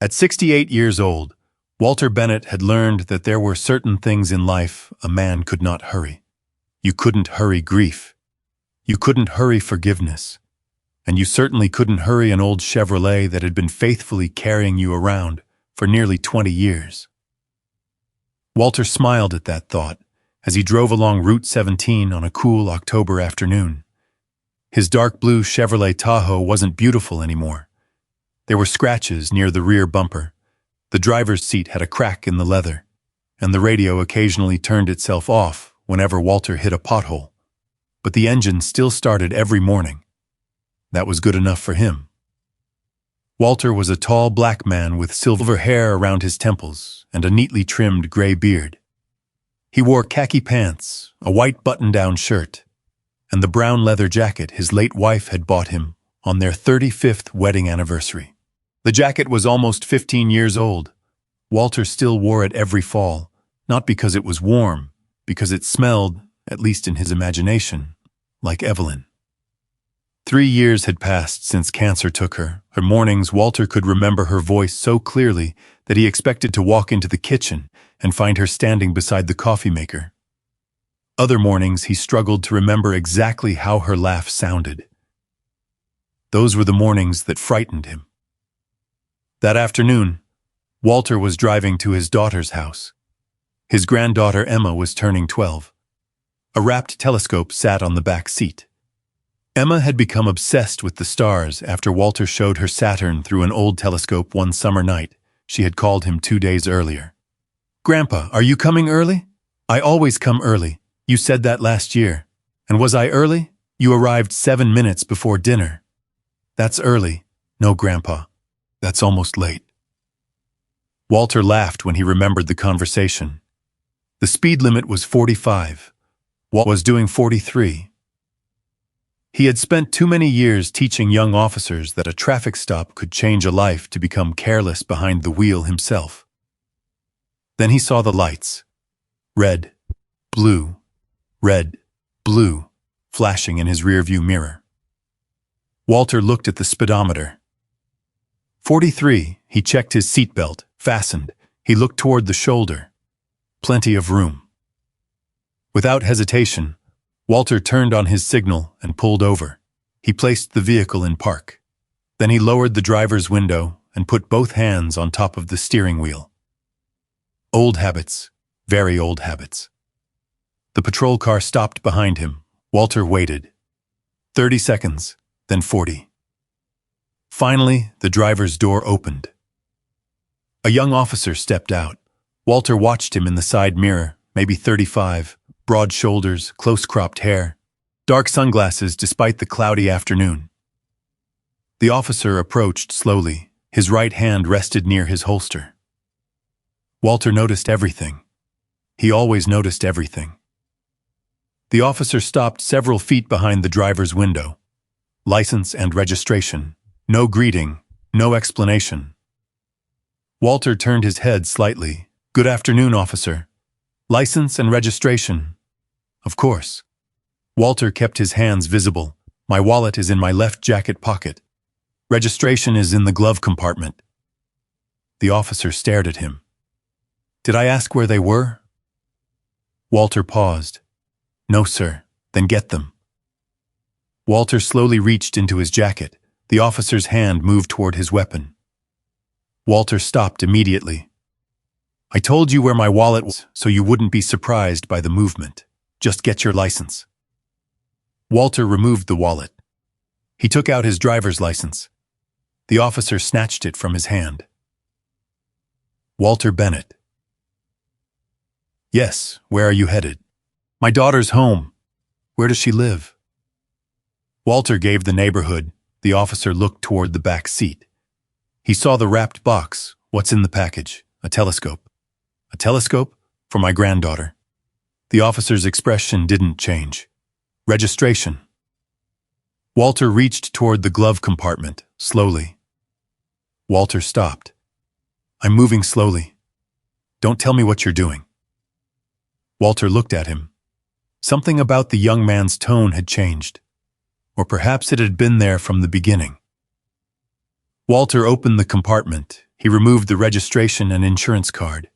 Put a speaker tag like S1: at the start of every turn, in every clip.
S1: At 68 years old, Walter Bennett had learned that there were certain things in life a man could not hurry. You couldn't hurry grief. You couldn't hurry forgiveness. And you certainly couldn't hurry an old Chevrolet that had been faithfully carrying you around for nearly 20 years. Walter smiled at that thought as he drove along Route 17 on a cool October afternoon. His dark blue Chevrolet Tahoe wasn't beautiful anymore. There were scratches near the rear bumper. The driver's seat had a crack in the leather, and the radio occasionally turned itself off whenever Walter hit a pothole. But the engine still started every morning. That was good enough for him. Walter was a tall black man with silver hair around his temples and a neatly trimmed gray beard. He wore khaki pants, a white button-down shirt, and the brown leather jacket his late wife had bought him on their 35th wedding anniversary. The jacket was almost 15 years old. Walter still wore it every fall, not because it was warm, because it smelled, at least in his imagination, like Evelyn. 3 years had passed since cancer took her. Her mornings, Walter could remember her voice so clearly that he expected to walk into the kitchen and find her standing beside the coffee maker. Other mornings, he struggled to remember exactly how her laugh sounded. Those were the mornings that frightened him. That afternoon, Walter was driving to his daughter's house. His granddaughter Emma was turning 12. A wrapped telescope sat on the back seat. Emma had become obsessed with the stars after Walter showed her Saturn through an old telescope one summer night. She had called him 2 days earlier. "Grandpa, are you coming early?" "I always come early. You said that last year." "And was I early?" "You arrived 7 minutes before dinner." "That's early." "No, Grandpa. That's almost late." Walter laughed when he remembered the conversation. The speed limit was 45. Walt was doing 43. He had spent too many years teaching young officers that a traffic stop could change a life to become careless behind the wheel himself. Then he saw the lights. Red, blue, red, blue, flashing in his rearview mirror. Walter looked at the speedometer. 43. He checked his seatbelt, fastened. He looked toward the shoulder. Plenty of room. Without hesitation, Walter turned on his signal and pulled over. He placed the vehicle in park. Then he lowered the driver's window and put both hands on top of the steering wheel. Old habits, very old habits. The patrol car stopped behind him. Walter waited. 30 seconds, then 40. Finally, the driver's door opened. A young officer stepped out. Walter watched him in the side mirror, maybe 35, broad shoulders, close-cropped hair, dark sunglasses despite the cloudy afternoon. The officer approached slowly. His right hand rested near his holster. Walter noticed everything. He always noticed everything. The officer stopped several feet behind the driver's window. License and registration. No greeting, no explanation. Walter turned his head slightly. "Good afternoon, officer." "License and registration." "Of course." Walter kept his hands visible. "My wallet is in my left jacket pocket. Registration is in the glove compartment." The officer stared at him. "Did I ask where they were?" Walter paused. "No, sir." "Then get them." Walter slowly reached into his jacket. The officer's hand moved toward his weapon. Walter stopped immediately. "I told you where my wallet was, so you wouldn't be surprised by the movement. Just get your license." Walter removed the wallet. He took out his driver's license. The officer snatched it from his hand. "Walter Bennett." "Yes, where are you headed?" "My daughter's home." "Where does she live?" Walter gave the neighborhood. The officer looked toward the back seat. He saw the wrapped box. "What's in the package?" "A telescope." "A telescope? For my granddaughter." The officer's expression didn't change. "Registration." Walter reached toward the glove compartment, slowly. Walter stopped. "I'm moving slowly. Don't tell me what you're doing." Walter looked at him. Something about the young man's tone had changed. Or perhaps it had been there from the beginning. Walter opened the compartment. He removed the registration and insurance card.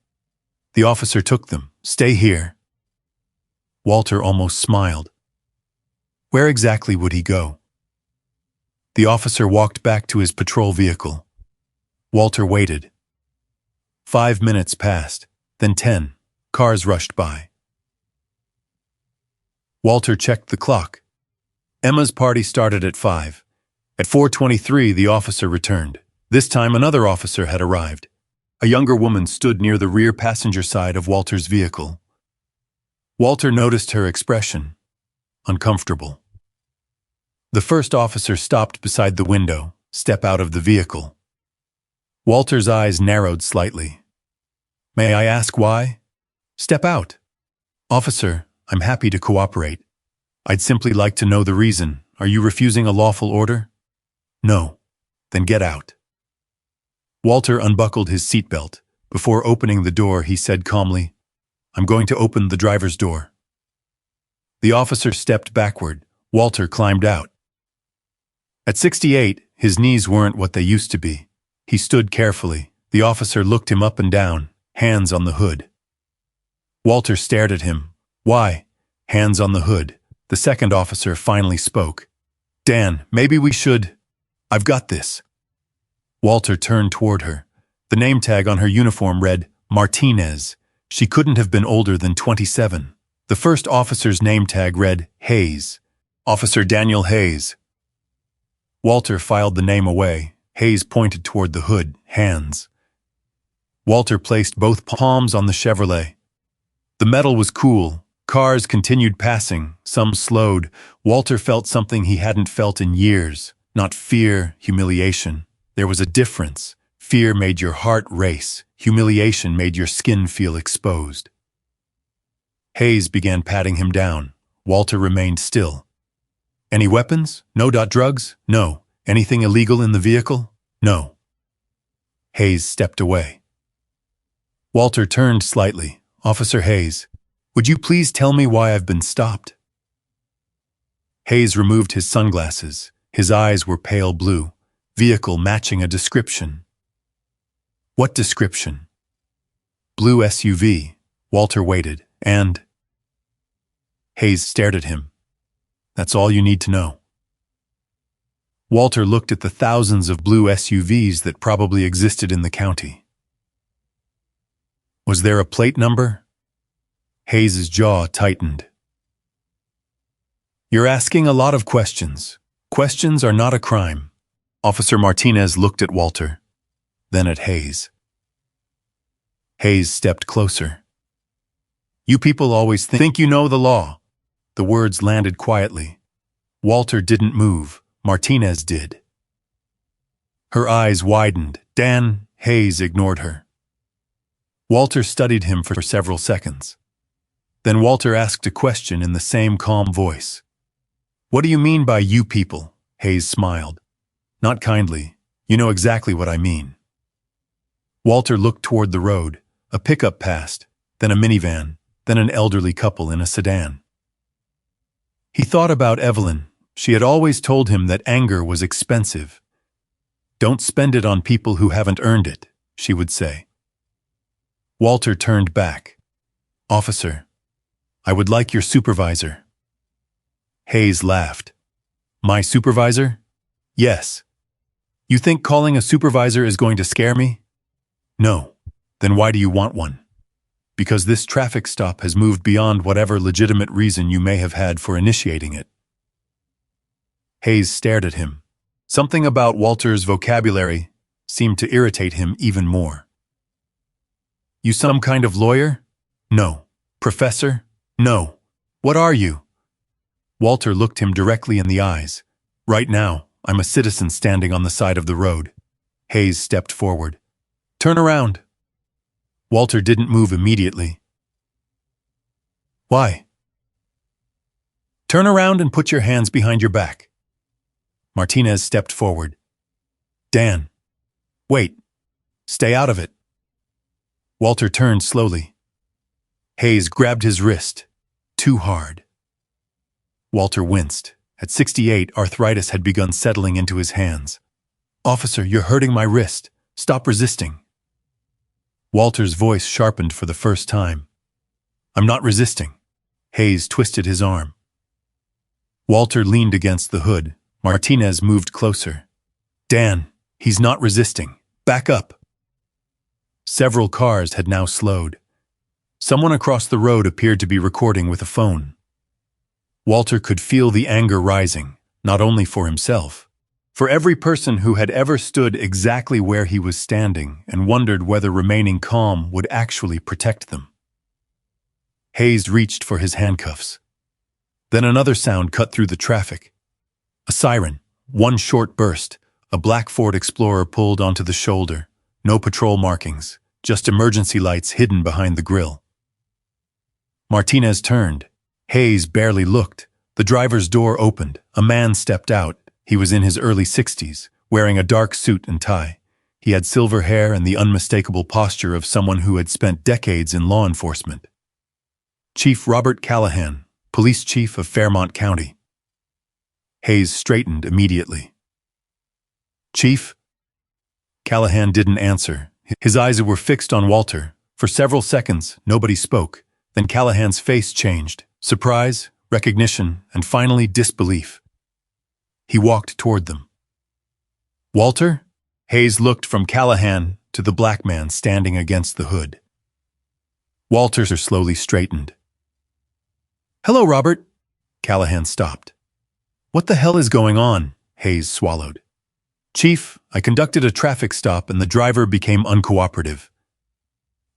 S1: The officer took them. "Stay here." Walter almost smiled. Where exactly would he go? The officer walked back to his patrol vehicle. Walter waited. 5 minutes passed, then 10. Cars rushed by. Walter checked the clock. Emma's party started at 5. At 4:23, the officer returned. This time, another officer had arrived. A younger woman stood near the rear passenger side of Walter's vehicle. Walter noticed her expression. Uncomfortable. The first officer stopped beside the window. "Step out of the vehicle." Walter's eyes narrowed slightly. "May I ask why?" "Step out." "Officer, I'm happy to cooperate. I'd simply like to know the reason. Are you refusing a lawful order?" "No." "Then get out." Walter unbuckled his seatbelt. Before opening the door, he said calmly, "I'm going to open the driver's door." The officer stepped backward. Walter climbed out. At 68, his knees weren't what they used to be. He stood carefully. The officer looked him up and down, hands on the hood. Walter stared at him. "Why?" "Hands on the hood." The second officer finally spoke. "Dan, maybe we should—" "I've got this." Walter turned toward her. The name tag on her uniform read, Martinez. She couldn't have been older than 27. The first officer's name tag read, Hayes. Officer Daniel Hayes. Walter filed the name away. Hayes pointed toward the hood, hands. Walter placed both palms on the Chevrolet. The metal was cool. Cars continued passing. Some slowed. Walter felt something he hadn't felt in years. Not fear, humiliation. There was a difference. Fear made your heart race. Humiliation made your skin feel exposed. Hayes began patting him down. Walter remained still. "Any weapons? No. Drugs? No. Anything illegal in the vehicle? No." Hayes stepped away. Walter turned slightly. "Officer Hayes, would you please tell me why I've been stopped?" Hayes removed his sunglasses. His eyes were pale blue. Vehicle matching a description. "What description?" "Blue SUV." Walter waited, and... Hayes stared at him. "That's all you need to know." Walter looked at the thousands of blue SUVs that probably existed in the county. "Was there a plate number?" Hayes' jaw tightened. "You're asking a lot of questions. Questions are not a crime." Officer Martinez looked at Walter, then at Hayes. Hayes stepped closer. "You people always think you know the law." The words landed quietly. Walter didn't move. Martinez did. Her eyes widened. "Dan," Hayes ignored her. Walter studied him for several seconds. Then Walter asked a question in the same calm voice. "What do you mean by you people?" Hayes smiled. "Not kindly. You know exactly what I mean." Walter looked toward the road. A pickup passed, then a minivan, then an elderly couple in a sedan. He thought about Evelyn. She had always told him that anger was expensive. "Don't spend it on people who haven't earned it," she would say. Walter turned back. "Officer, I would like your supervisor." Hayes laughed. "My supervisor?" "Yes." "You think calling a supervisor is going to scare me?" "No." "Then why do you want one?" "Because this traffic stop has moved beyond whatever legitimate reason you may have had for initiating it." Hayes stared at him. Something about Walter's vocabulary seemed to irritate him even more. "You some kind of lawyer?" "No." "Professor?" "No." "What are you?" Walter looked him directly in the eyes. "Right now, I'm a citizen standing on the side of the road." Hayes stepped forward. "Turn around." Walter didn't move immediately. "Why?" "Turn around and put your hands behind your back." Martinez stepped forward. "Dan." "Wait. Stay out of it." Walter turned slowly. Hayes grabbed his wrist. Too hard. Walter winced. At 68, arthritis had begun settling into his hands. Officer, you're hurting my wrist. Stop resisting. Walter's voice sharpened for the first time. I'm not resisting. Hayes twisted his arm. Walter leaned against the hood. Martinez moved closer. Dan, he's not resisting. Back up. Several cars had now slowed. Someone across the road appeared to be recording with a phone. Walter could feel the anger rising, not only for himself, for every person who had ever stood exactly where he was standing and wondered whether remaining calm would actually protect them. Hayes reached for his handcuffs. Then another sound cut through the traffic. A siren, one short burst, a black Ford Explorer pulled onto the shoulder. No patrol markings, just emergency lights hidden behind the grille. Martinez turned. Hayes barely looked. The driver's door opened. A man stepped out. He was in his early 60s, wearing a dark suit and tie. He had silver hair and the unmistakable posture of someone who had spent decades in law enforcement. Chief Robert Callahan, police chief of Fairmont County. Hayes straightened immediately. Chief? Callahan didn't answer. His eyes were fixed on Walter. For several seconds, nobody spoke. Then Callahan's face changed. Surprise, recognition, and finally disbelief. He walked toward them. Walter? Hayes looked from Callahan to the black man standing against the hood. Walter slowly straightened. Hello, Robert. Callahan stopped. What the hell is going on? Hayes swallowed. Chief, I conducted a traffic stop and the driver became uncooperative.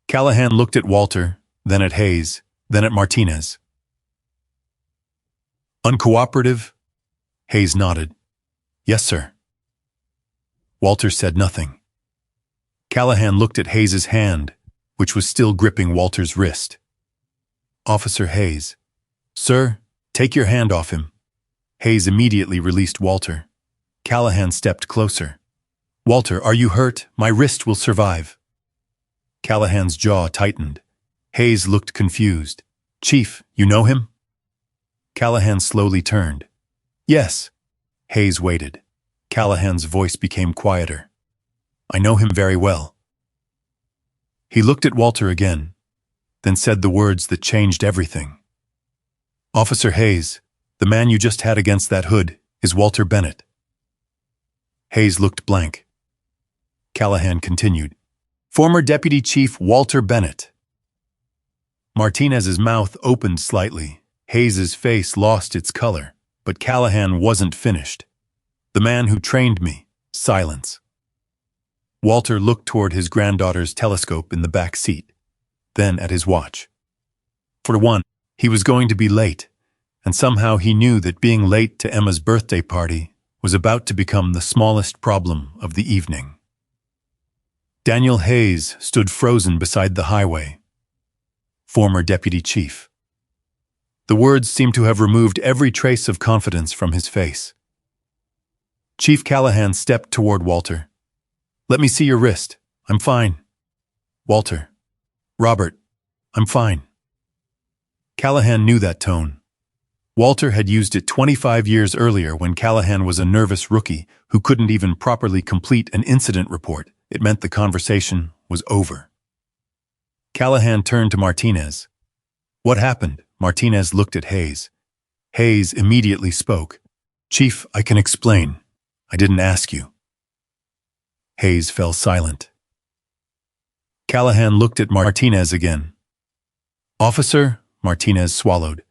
S1: Callahan looked at Walter, then at Hayes, then at Martinez. Uncooperative? Hayes nodded. Yes, sir. Walter said nothing. Callahan looked at Hayes's hand, which was still gripping Walter's wrist. Officer Hayes. Sir, take your hand off him. Hayes immediately released Walter. Callahan stepped closer. Walter, are you hurt? My wrist will survive. Callahan's jaw tightened. Hayes looked confused. Chief, you know him? Callahan slowly turned. Yes. Hayes waited. Callahan's voice became quieter. I know him very well. He looked at Walter again, then said the words that changed everything. Officer Hayes, the man you just had against that hood is Walter Bennett. Hayes looked blank. Callahan continued. Former Deputy Chief Walter Bennett. Martinez's mouth opened slightly. Hayes's face lost its color, but Callahan wasn't finished. The man who trained me. Silence. Walter looked toward his granddaughter's telescope in the back seat, then at his watch. For one, he was going to be late, and somehow he knew that being late to Emma's birthday party was about to become the smallest problem of the evening. Daniel Hayes stood frozen beside the highway. Former deputy chief. The words seemed to have removed every trace of confidence from his face. Chief Callahan stepped toward Walter. Let me see your wrist. I'm fine. Walter. Robert. I'm fine. Callahan knew that tone. Walter had used it 25 years earlier when Callahan was a nervous rookie who couldn't even properly complete an incident report. It meant the conversation was over. Callahan turned to Martinez. What happened? Martinez looked at Hayes. Hayes immediately spoke. Chief, I can explain. I didn't ask you. Hayes fell silent. Callahan looked at Martinez again. Officer, Martinez swallowed.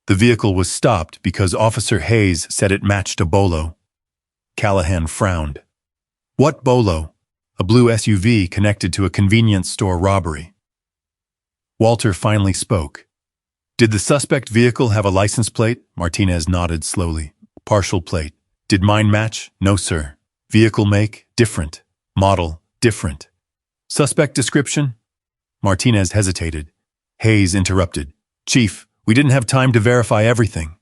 S1: The vehicle was stopped because Officer Hayes said it matched a bolo. Callahan frowned. What bolo? A blue SUV connected to a convenience store robbery. Walter finally spoke. Did the suspect vehicle have a license plate? Martinez nodded slowly. Partial plate. Did mine match? No, sir. Vehicle make? Different. Model? Different. Suspect description? Martinez hesitated. Hayes interrupted. Chief, we didn't have time to verify everything.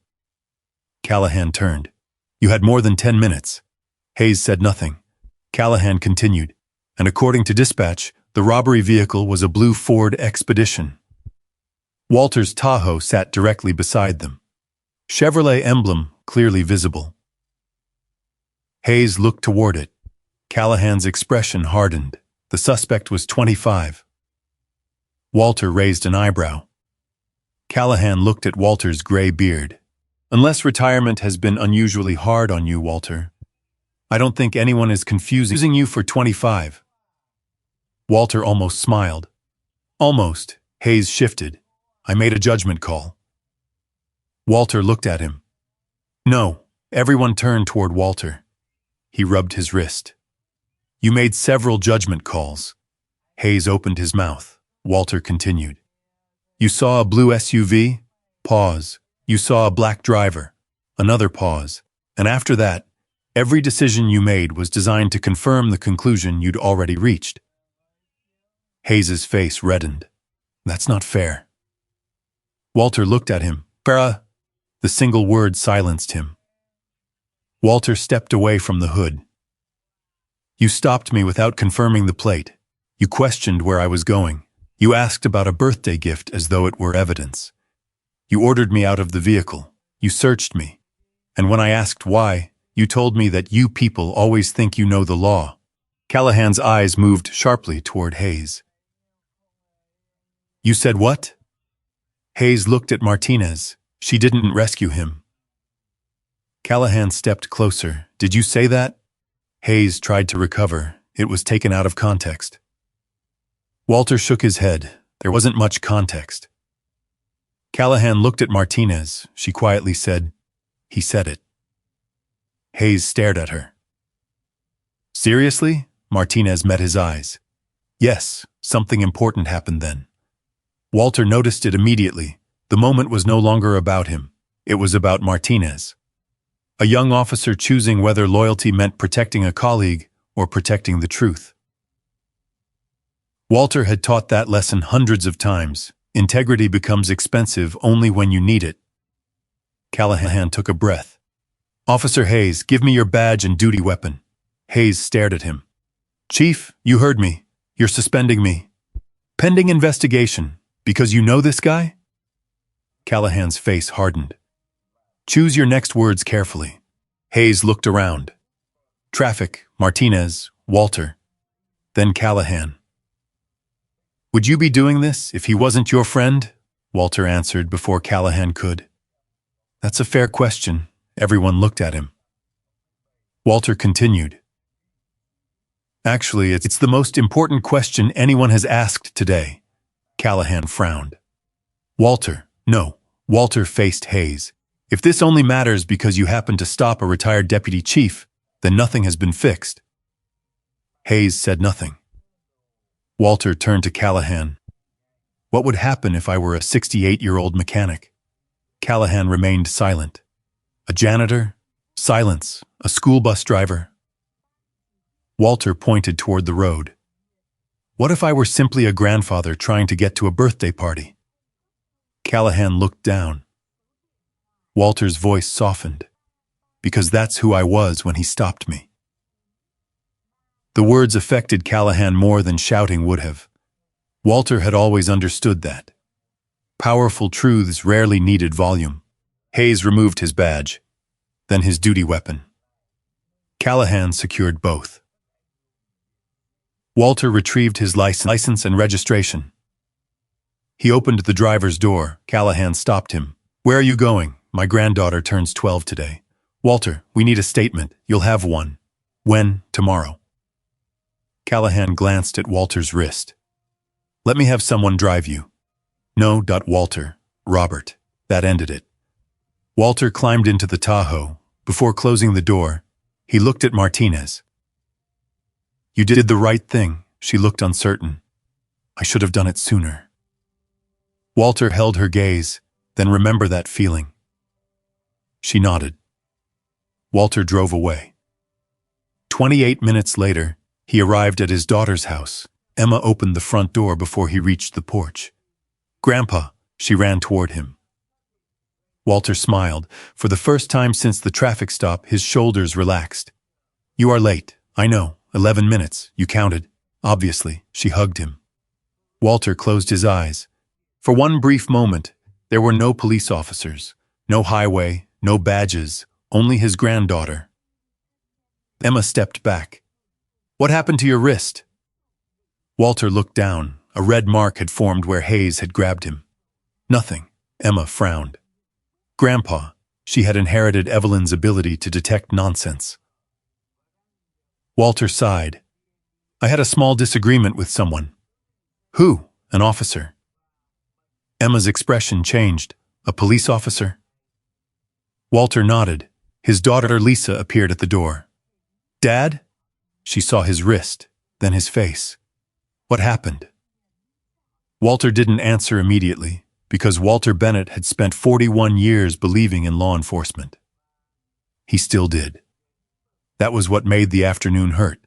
S1: Callahan turned. You had more than 10 minutes. Hayes said nothing. Callahan continued. And according to dispatch, the robbery vehicle was a blue Ford Expedition. Walter's Tahoe sat directly beside them. Chevrolet emblem clearly visible. Hayes looked toward it. Callahan's expression hardened. The suspect was 25. Walter raised an eyebrow. Callahan looked at Walter's gray beard. Unless retirement has been unusually hard on you, Walter, I don't think anyone is confusing you for 25. Walter almost smiled. Almost. Hayes shifted. I made a judgment call. Walter looked at him. No. Everyone turned toward Walter. He rubbed his wrist. You made several judgment calls. Hayes opened his mouth. Walter continued. You saw a blue SUV? Pause. You saw a black driver. Another pause. And after that, every decision you made was designed to confirm the conclusion you'd already reached. Hayes's face reddened. That's not fair. Walter looked at him. Farah. The single word silenced him. Walter stepped away from the hood. You stopped me without confirming the plate. You questioned where I was going. You asked about a birthday gift as though it were evidence. You ordered me out of the vehicle. You searched me. And when I asked why, you told me that you people always think you know the law. Callahan's eyes moved sharply toward Hayes. You said what? Hayes looked at Martinez. She didn't rescue him. Callahan stepped closer. Did you say that? Hayes tried to recover. It was taken out of context. Walter shook his head. There wasn't much context. Callahan looked at Martinez. She quietly said, He said it. Hayes stared at her. Seriously? Martinez met his eyes. Yes, something important happened then. Walter noticed it immediately. The moment was no longer about him. It was about Martinez. A young officer choosing whether loyalty meant protecting a colleague or protecting the truth. Walter had taught that lesson hundreds of times. Integrity becomes expensive only when you need it. Callahan took a breath. Officer Hayes, give me your badge and duty weapon. Hayes stared at him. Chief, you heard me. You're suspending me. Pending investigation. Because you know this guy? Callahan's face hardened. Choose your next words carefully. Hayes looked around. Traffic, Martinez, Walter. Then Callahan. Would you be doing this if he wasn't your friend? Walter answered before Callahan could. That's a fair question. Everyone looked at him. Walter continued. Actually, it's the most important question anyone has asked today. Callahan frowned. Walter, no. Walter faced Hayes. If this only matters because you happen to stop a retired deputy chief, then nothing has been fixed. Hayes said nothing. Walter turned to Callahan. What would happen if I were a 68-year-old mechanic? Callahan remained silent. A janitor? Silence. A school bus driver? Walter pointed toward the road. What if I were simply a grandfather trying to get to a birthday party? Callahan looked down. Walter's voice softened. Because that's who I was when he stopped me. The words affected Callahan more than shouting would have. Walter had always understood that. Powerful truths rarely needed volume. Hayes removed his badge, then his duty weapon. Callahan secured both. Walter retrieved his license and registration. He opened the driver's door. Callahan stopped him. Where are you going? My granddaughter turns 12 today. Walter, we need a statement. You'll have one. When? Tomorrow. Callahan glanced at Walter's wrist. Let me have someone drive you. No. Walter. Robert. That ended it. Walter climbed into the Tahoe. Before closing the door, he looked at Martinez. You did the right thing. She looked uncertain. I should have done it sooner. Walter held her gaze. Then remember that feeling. She nodded. Walter drove away. 28 minutes later, he arrived at his daughter's house. Emma opened the front door before he reached the porch. Grandpa, she ran toward him. Walter smiled. For the first time since the traffic stop, his shoulders relaxed. You are late. I know. 11 minutes. You counted. Obviously, she hugged him. Walter closed his eyes. For one brief moment, there were no police officers, no highway, no badges, only his granddaughter. Emma stepped back. What happened to your wrist? Walter looked down. A red mark had formed where Hayes had grabbed him. Nothing. Emma frowned. Grandpa, she had inherited Evelyn's ability to detect nonsense. Walter sighed. I had a small disagreement with someone. Who? An officer. Emma's expression changed. A police officer? Walter nodded. His daughter Lisa appeared at the door. Dad? She saw his wrist, then his face. What happened? Walter didn't answer immediately, because Walter Bennett had spent 41 years believing in law enforcement. He still did. That was what made the afternoon hurt.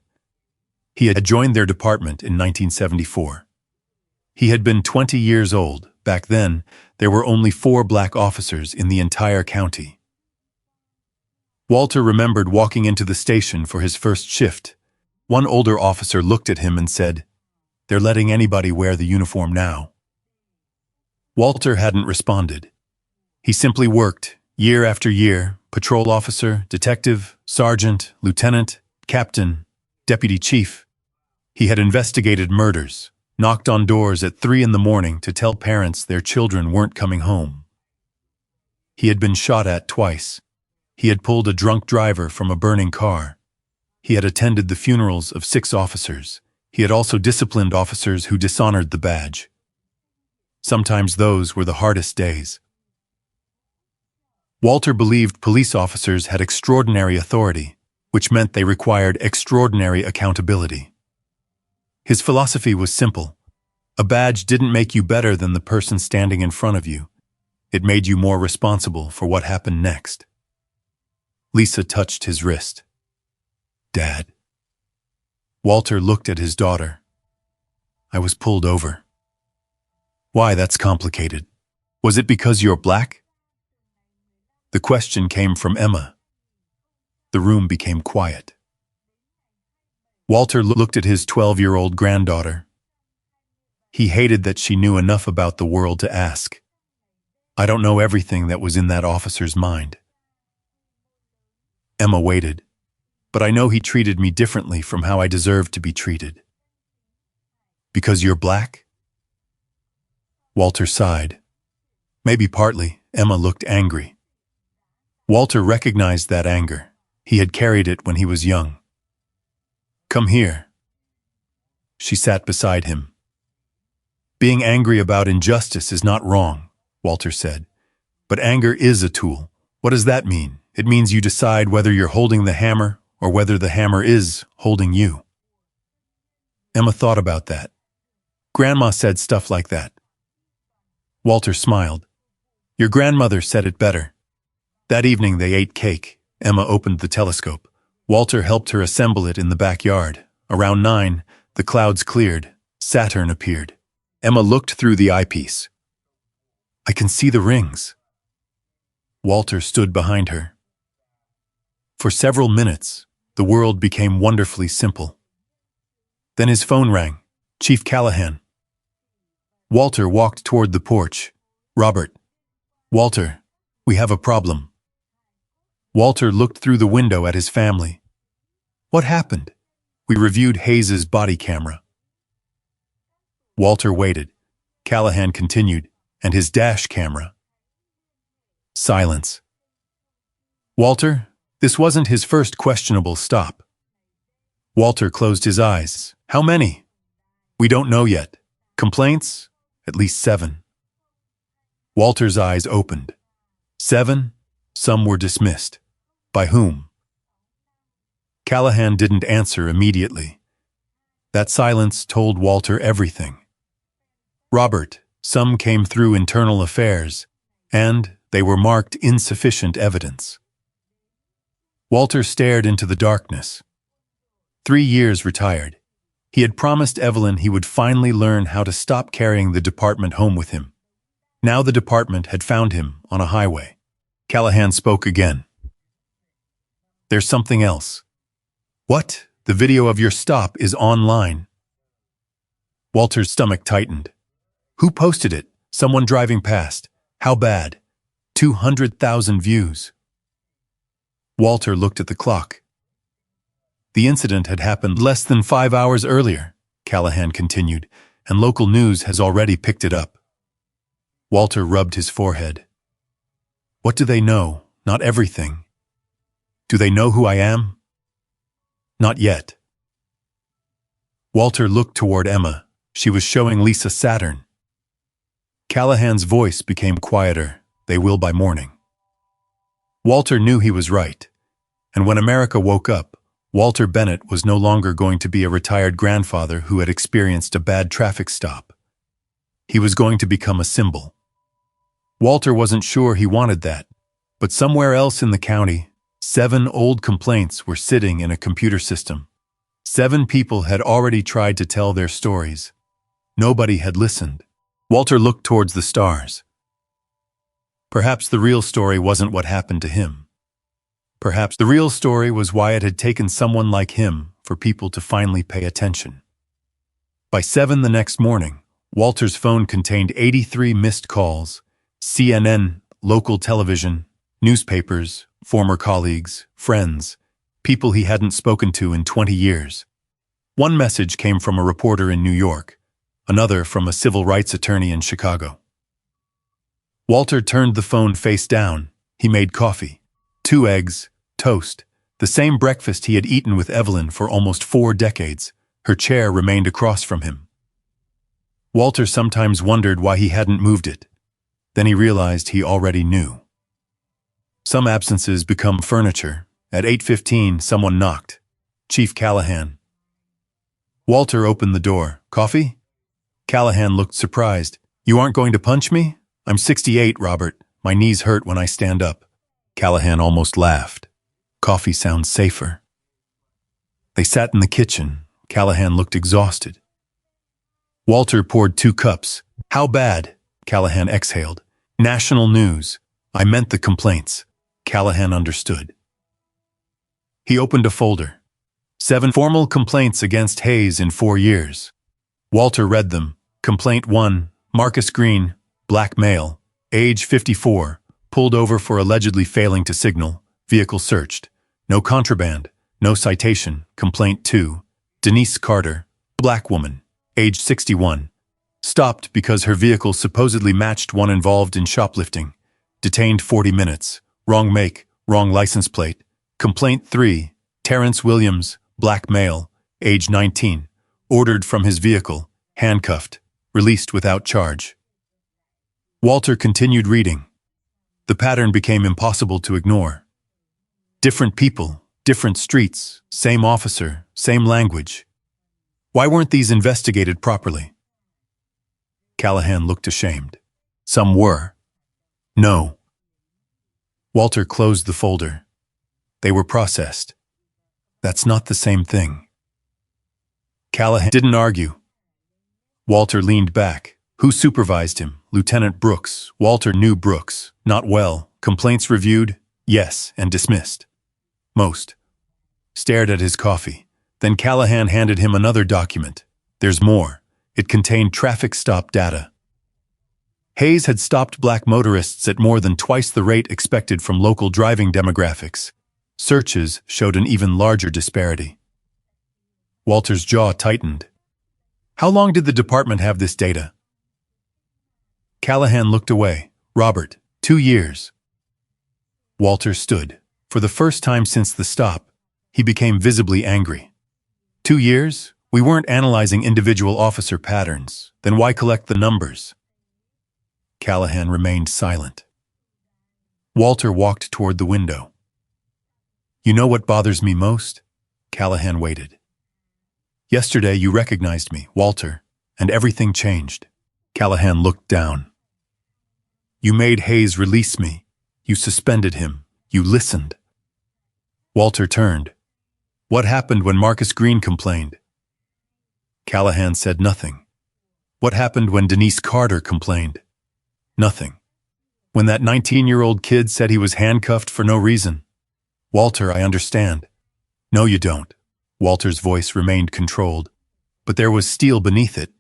S1: He had joined their department in 1974. He had been 20 years old. Back then, there were only 4 black officers in the entire county. Walter remembered walking into the station for his first shift. One older officer looked at him and said, "They're letting anybody wear the uniform now." Walter hadn't responded. He simply worked, year after year, patrol officer, detective, sergeant, lieutenant, captain, deputy chief. He had investigated murders, knocked on doors at 3 in the morning to tell parents their children weren't coming home. He had been shot at twice. He had pulled a drunk driver from a burning car. He had attended the funerals of 6 officers. He had also disciplined officers who dishonored the badge. Sometimes those were the hardest days. Walter believed police officers had extraordinary authority, which meant they required extraordinary accountability. His philosophy was simple. A badge didn't make you better than the person standing in front of you. It made you more responsible for what happened next. Lisa touched his wrist. Dad. Walter looked at his daughter. I was pulled over. Why, that's complicated. Was it because you're black? The question came from Emma. The room became quiet. Walter looked at his 12-year-old granddaughter. He hated that she knew enough about the world to ask. I don't know everything that was in that officer's mind. Emma waited. But I know he treated me differently from how I deserved to be treated. Because you're black? Walter sighed. Maybe partly. Emma looked angry. Walter recognized that anger. He had carried it when he was young. Come here. She sat beside him. Being angry about injustice is not wrong, Walter said. But anger is a tool. What does that mean? It means you decide whether you're holding the hammer or whether the hammer is holding you. Emma thought about that. Grandma said stuff like that. Walter smiled. Your grandmother said it better. That evening they ate cake. Emma opened the telescope. Walter helped her assemble it in the backyard. Around 9, the clouds cleared. Saturn appeared. Emma looked through the eyepiece. I can see the rings. Walter stood behind her. For several minutes, the world became wonderfully simple. Then his phone rang. Chief Callahan. Walter walked toward the porch. Robert. Walter, we have a problem. Walter looked through the window at his family. What happened? We reviewed Hayes's body camera. Walter waited. Callahan continued, and his dash camera. Silence. Walter, this wasn't his first questionable stop. Walter closed his eyes. How many? We don't know yet. Complaints? At least 7. Walter's eyes opened. 7? Some were dismissed. By whom? Callahan didn't answer immediately. That silence told Walter everything. Robert, some came through internal affairs, and they were marked insufficient evidence. Walter stared into the darkness. 3 years retired. He had promised Evelyn he would finally learn how to stop carrying the department home with him. Now the department had found him on a highway. Callahan spoke again. There's something else. What? The video of your stop is online. Walter's stomach tightened. Who posted it? Someone driving past. How bad? 200,000 views. Walter looked at the clock. The incident had happened less than 5 hours earlier, Callahan continued, and local news has already picked it up. Walter rubbed his forehead. What do they know? Not everything. Do they know who I am? Not yet. Walter looked toward Emma. She was showing Lisa Saturn. Callahan's voice became quieter. They will by morning. Walter knew he was right. And when America woke up, Walter Bennett was no longer going to be a retired grandfather who had experienced a bad traffic stop. He was going to become a symbol. Walter wasn't sure he wanted that, but somewhere else in the county, 7 old complaints were sitting in a computer system. 7 people had already tried to tell their stories. Nobody had listened. Walter looked towards the stars. Perhaps the real story wasn't what happened to him. Perhaps the real story was why it had taken someone like him for people to finally pay attention. By 7 the next morning, Walter's phone contained 83 missed calls, CNN, local television, newspapers, former colleagues, friends, people he hadn't spoken to in 20 years. One message came from a reporter in New York, another from a civil rights attorney in Chicago. Walter turned the phone face down. He made coffee. 2 eggs, toast, the same breakfast he had eaten with Evelyn for almost 4 decades. Her chair remained across from him. Walter sometimes wondered why he hadn't moved it. Then he realized he already knew. Some absences become furniture. At 8:15, someone knocked. Chief Callahan. Walter opened the door. Coffee? Callahan looked surprised. You aren't going to punch me? I'm 68, Robert. My knees hurt when I stand up. Callahan almost laughed. Coffee sounds safer. They sat in the kitchen. Callahan looked exhausted. Walter poured 2 cups. How bad? Callahan exhaled. National news. I meant the complaints. Callahan understood. He opened a folder. 7 formal complaints against Hayes in 4 years. Walter read them. Complaint 1, Marcus Green, black male, age 54, pulled over for allegedly failing to signal, vehicle searched. No contraband, no citation. Complaint 2, Denise Carter, black woman, age 61, stopped because her vehicle supposedly matched one involved in shoplifting. Detained 40 minutes, wrong make, wrong license plate. Complaint 3, Terrence Williams, black male, age 19, ordered from his vehicle, handcuffed, released without charge. Walter continued reading. The pattern became impossible to ignore. Different people, different streets, same officer, same language. Why weren't these investigated properly? Callahan looked ashamed. Some were. No. Walter closed the folder. They were processed. That's not the same thing. Callahan didn't argue. Walter leaned back. Who supervised him? Lieutenant Brooks. Walter knew Brooks. Not well. Complaints reviewed? Yes, and dismissed. Most. Stared at his coffee. Then Callahan handed him another document. There's more. It contained traffic stop data. Hayes had stopped black motorists at more than twice the rate expected from local driving demographics. Searches showed an even larger disparity. Walter's jaw tightened. How long did the department have this data? Callahan looked away. Robert, 2 years. Walter stood. For the first time since the stop, he became visibly angry. 2 years? We weren't analyzing individual officer patterns. Then why collect the numbers? Callahan remained silent. Walter walked toward the window. You know what bothers me most? Callahan waited. Yesterday you recognized me, Walter, and everything changed. Callahan looked down. You made Hayes release me. You suspended him. You listened. Walter turned. What happened when Marcus Green complained? Callahan said nothing. What happened when Denise Carter complained? Nothing. When that 19-year-old kid said he was handcuffed for no reason? Walter, I understand. No, you don't. Walter's voice remained controlled, but there was steel beneath it,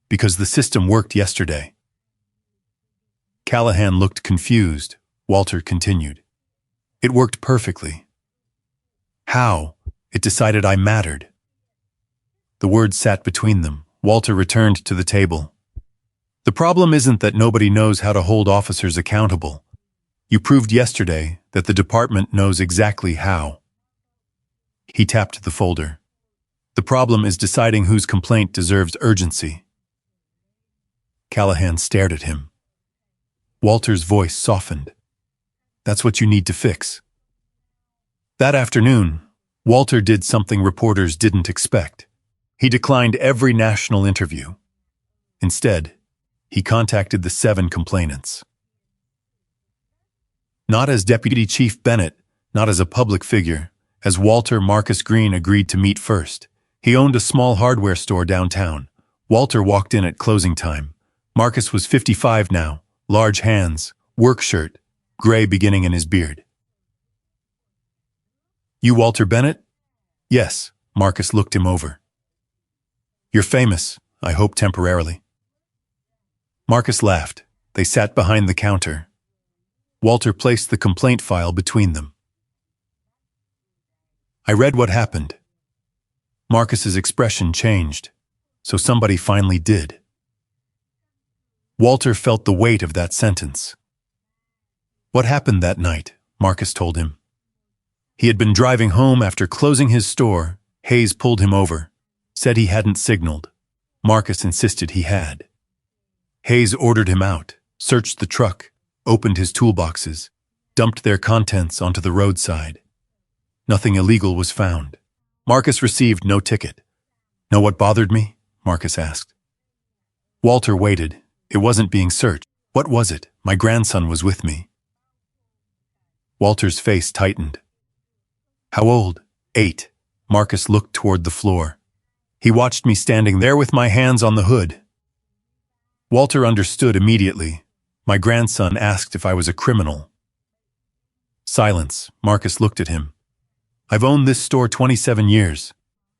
S1: because the system worked yesterday. Callahan looked confused. Walter continued. It worked perfectly. How? It decided I mattered. The words sat between them. Walter returned to the table. The problem isn't that nobody knows how to hold officers accountable. You proved yesterday that the department knows exactly how. He tapped the folder. The problem is deciding whose complaint deserves urgency. Callahan stared at him. Walter's voice softened. That's what you need to fix. That afternoon, Walter did something reporters didn't expect. He declined every national interview. Instead, he contacted the 7 complainants. Not as Deputy Chief Bennett, not as a public figure, as Walter Marcus Green agreed to meet first. He owned a small hardware store downtown. Walter walked in at closing time. Marcus was 55 now, large hands, work shirt, gray beginning in his beard. You Walter Bennett? Yes, Marcus looked him over. You're famous, I hope temporarily. Marcus laughed. They sat behind the counter. Walter placed the complaint file between them. I read what happened. Marcus's expression changed. So somebody finally did. Walter felt the weight of that sentence. What happened that night? Marcus told him. He had been driving home after closing his store. Hayes pulled him over, said he hadn't signaled. Marcus insisted he had. Hayes ordered him out, searched the truck, opened his toolboxes, dumped their contents onto the roadside. Nothing illegal was found. Marcus received no ticket. Know what bothered me? Marcus asked. Walter waited. It wasn't being searched. What was it? My grandson was with me. Walter's face tightened. How old? 8. Marcus looked toward the floor. He watched me standing there with my hands on the hood. Walter understood immediately. My grandson asked if I was a criminal. Silence. Marcus looked at him. I've owned this store 27 years.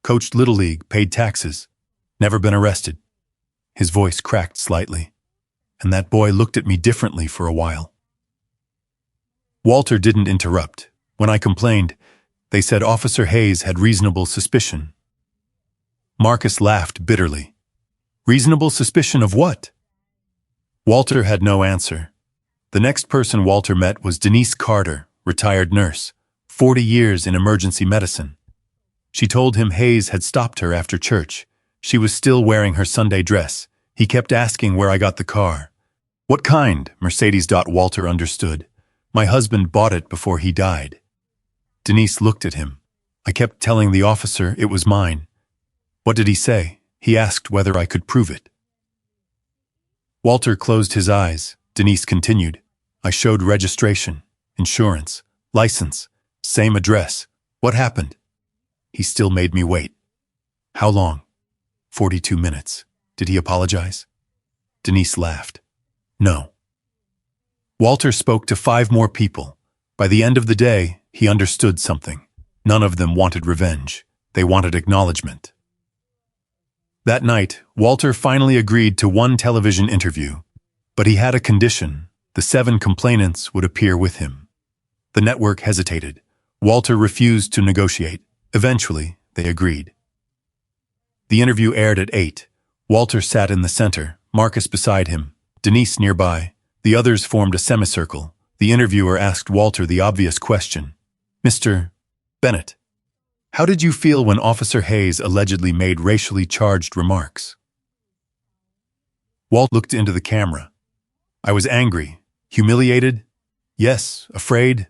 S1: Coached Little League, paid taxes. Never been arrested. His voice cracked slightly. And that boy looked at me differently for a while. Walter didn't interrupt. When I complained, they said Officer Hayes had reasonable suspicion. Marcus laughed bitterly. Reasonable suspicion of what? Walter had no answer. The next person Walter met was Denise Carter, retired nurse, 40 years in emergency medicine. She told him Hayes had stopped her after church. She was still wearing her Sunday dress. He kept asking where I got the car. What kind? Mercedes. Walter understood. My husband bought it before he died. Denise looked at him. I kept telling the officer it was mine. What did he say? He asked whether I could prove it. Walter closed his eyes. Denise continued. I showed registration, insurance, license, same address. What happened? He still made me wait. How long? 42 minutes. Did he apologize? Denise laughed. No. Walter spoke to 5 more people. By the end of the day, he understood something. None of them wanted revenge. They wanted acknowledgement. That night, Walter finally agreed to one television interview. But he had a condition. The 7 complainants would appear with him. The network hesitated. Walter refused to negotiate. Eventually, they agreed. The interview aired at 8. Walter sat in the center, Marcus beside him, Denise nearby. The others formed a semicircle. The interviewer asked Walter the obvious question. Mr. Bennett, how did you feel when Officer Hayes allegedly made racially charged remarks? Walt looked into the camera. I was angry. Humiliated? Yes. Afraid?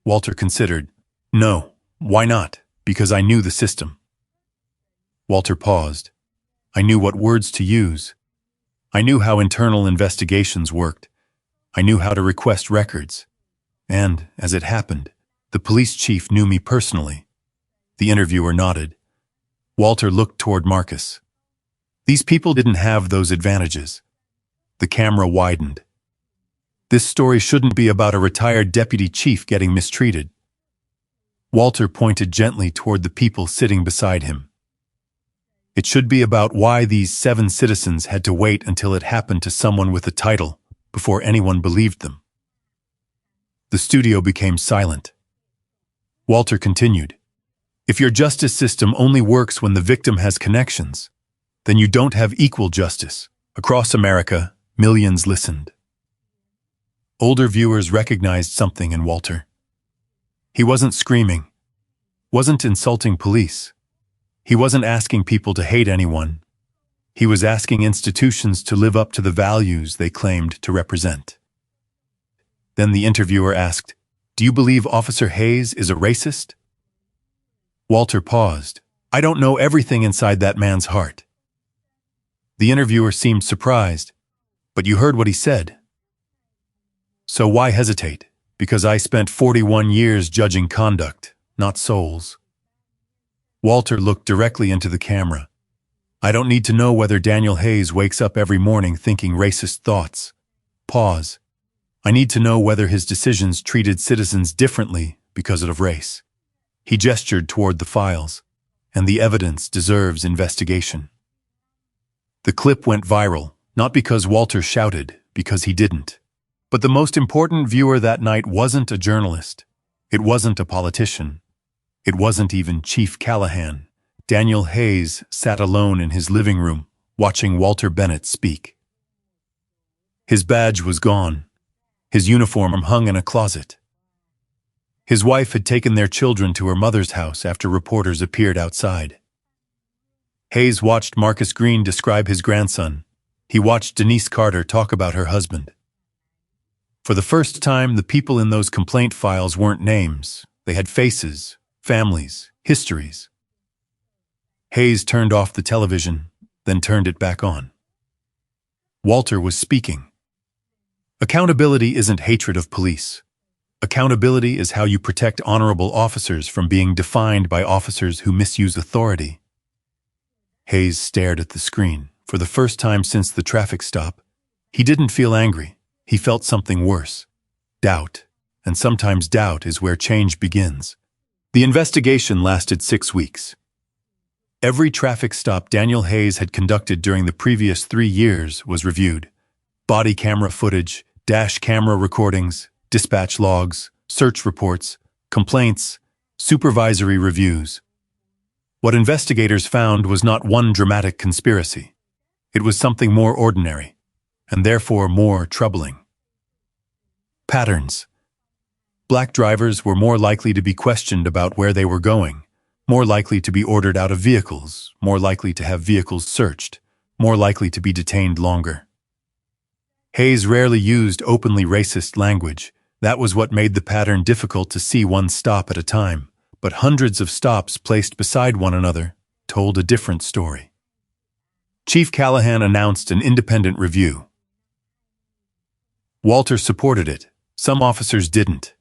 S1: Walter considered. No. Why not? Because I knew the system. Walter paused. I knew what words to use. I knew how internal investigations worked. I knew how to request records. And, as it happened, the police chief knew me personally. The interviewer nodded. Walter looked toward Marcus. These people didn't have those advantages. The camera widened. This story shouldn't be about a retired deputy chief getting mistreated. Walter pointed gently toward the people sitting beside him. It should be about why these 7 citizens had to wait until it happened to someone with a title before anyone believed them. The studio became silent. Walter continued. If your justice system only works when the victim has connections, then you don't have equal justice. Across America, millions listened. Older viewers recognized something in Walter. He wasn't screaming, wasn't insulting police. He wasn't asking people to hate anyone. He was asking institutions to live up to the values they claimed to represent. Then the interviewer asked, "Do you believe Officer Hayes is a racist?" Walter paused. "I don't know everything inside that man's heart." The interviewer seemed surprised. "But you heard what he said." "So why hesitate?" "Because I spent 41 years judging conduct, not souls." Walter looked directly into the camera. "I don't need to know whether Daniel Hayes wakes up every morning thinking racist thoughts. Pause. I need to know whether his decisions treated citizens differently because of race." He gestured toward the files, "and the evidence deserves investigation." The clip went viral, not because Walter shouted, because he didn't. But the most important viewer that night wasn't a journalist. It wasn't a politician. It wasn't even Chief Callahan. Daniel Hayes sat alone in his living room, watching Walter Bennett speak. His badge was gone. His uniform hung in a closet. His wife had taken their children to her mother's house after reporters appeared outside. Hayes watched Marcus Green describe his grandson. He watched Denise Carter talk about her husband. For the first time, the people in those complaint files weren't names. They had faces, families, histories. Hayes turned off the television, then turned it back on. Walter was speaking. Accountability isn't hatred of police. Accountability is how you protect honorable officers from being defined by officers who misuse authority. Hayes stared at the screen. For the first time since the traffic stop, he didn't feel angry. He felt something worse. Doubt. And sometimes doubt is where change begins. The investigation lasted 6 weeks. Every traffic stop Daniel Hayes had conducted during the previous 3 years was reviewed. Body camera footage, dash camera recordings, dispatch logs, search reports, complaints, supervisory reviews. What investigators found was not one dramatic conspiracy. It was something more ordinary, and therefore more troubling. Patterns. Black drivers were more likely to be questioned about where they were going, more likely to be ordered out of vehicles, more likely to have vehicles searched, more likely to be detained longer. Hayes rarely used openly racist language. That was what made the pattern difficult to see one stop at a time, but hundreds of stops placed beside one another told a different story. Chief Callahan announced an independent review. Walter supported it. Some officers didn't.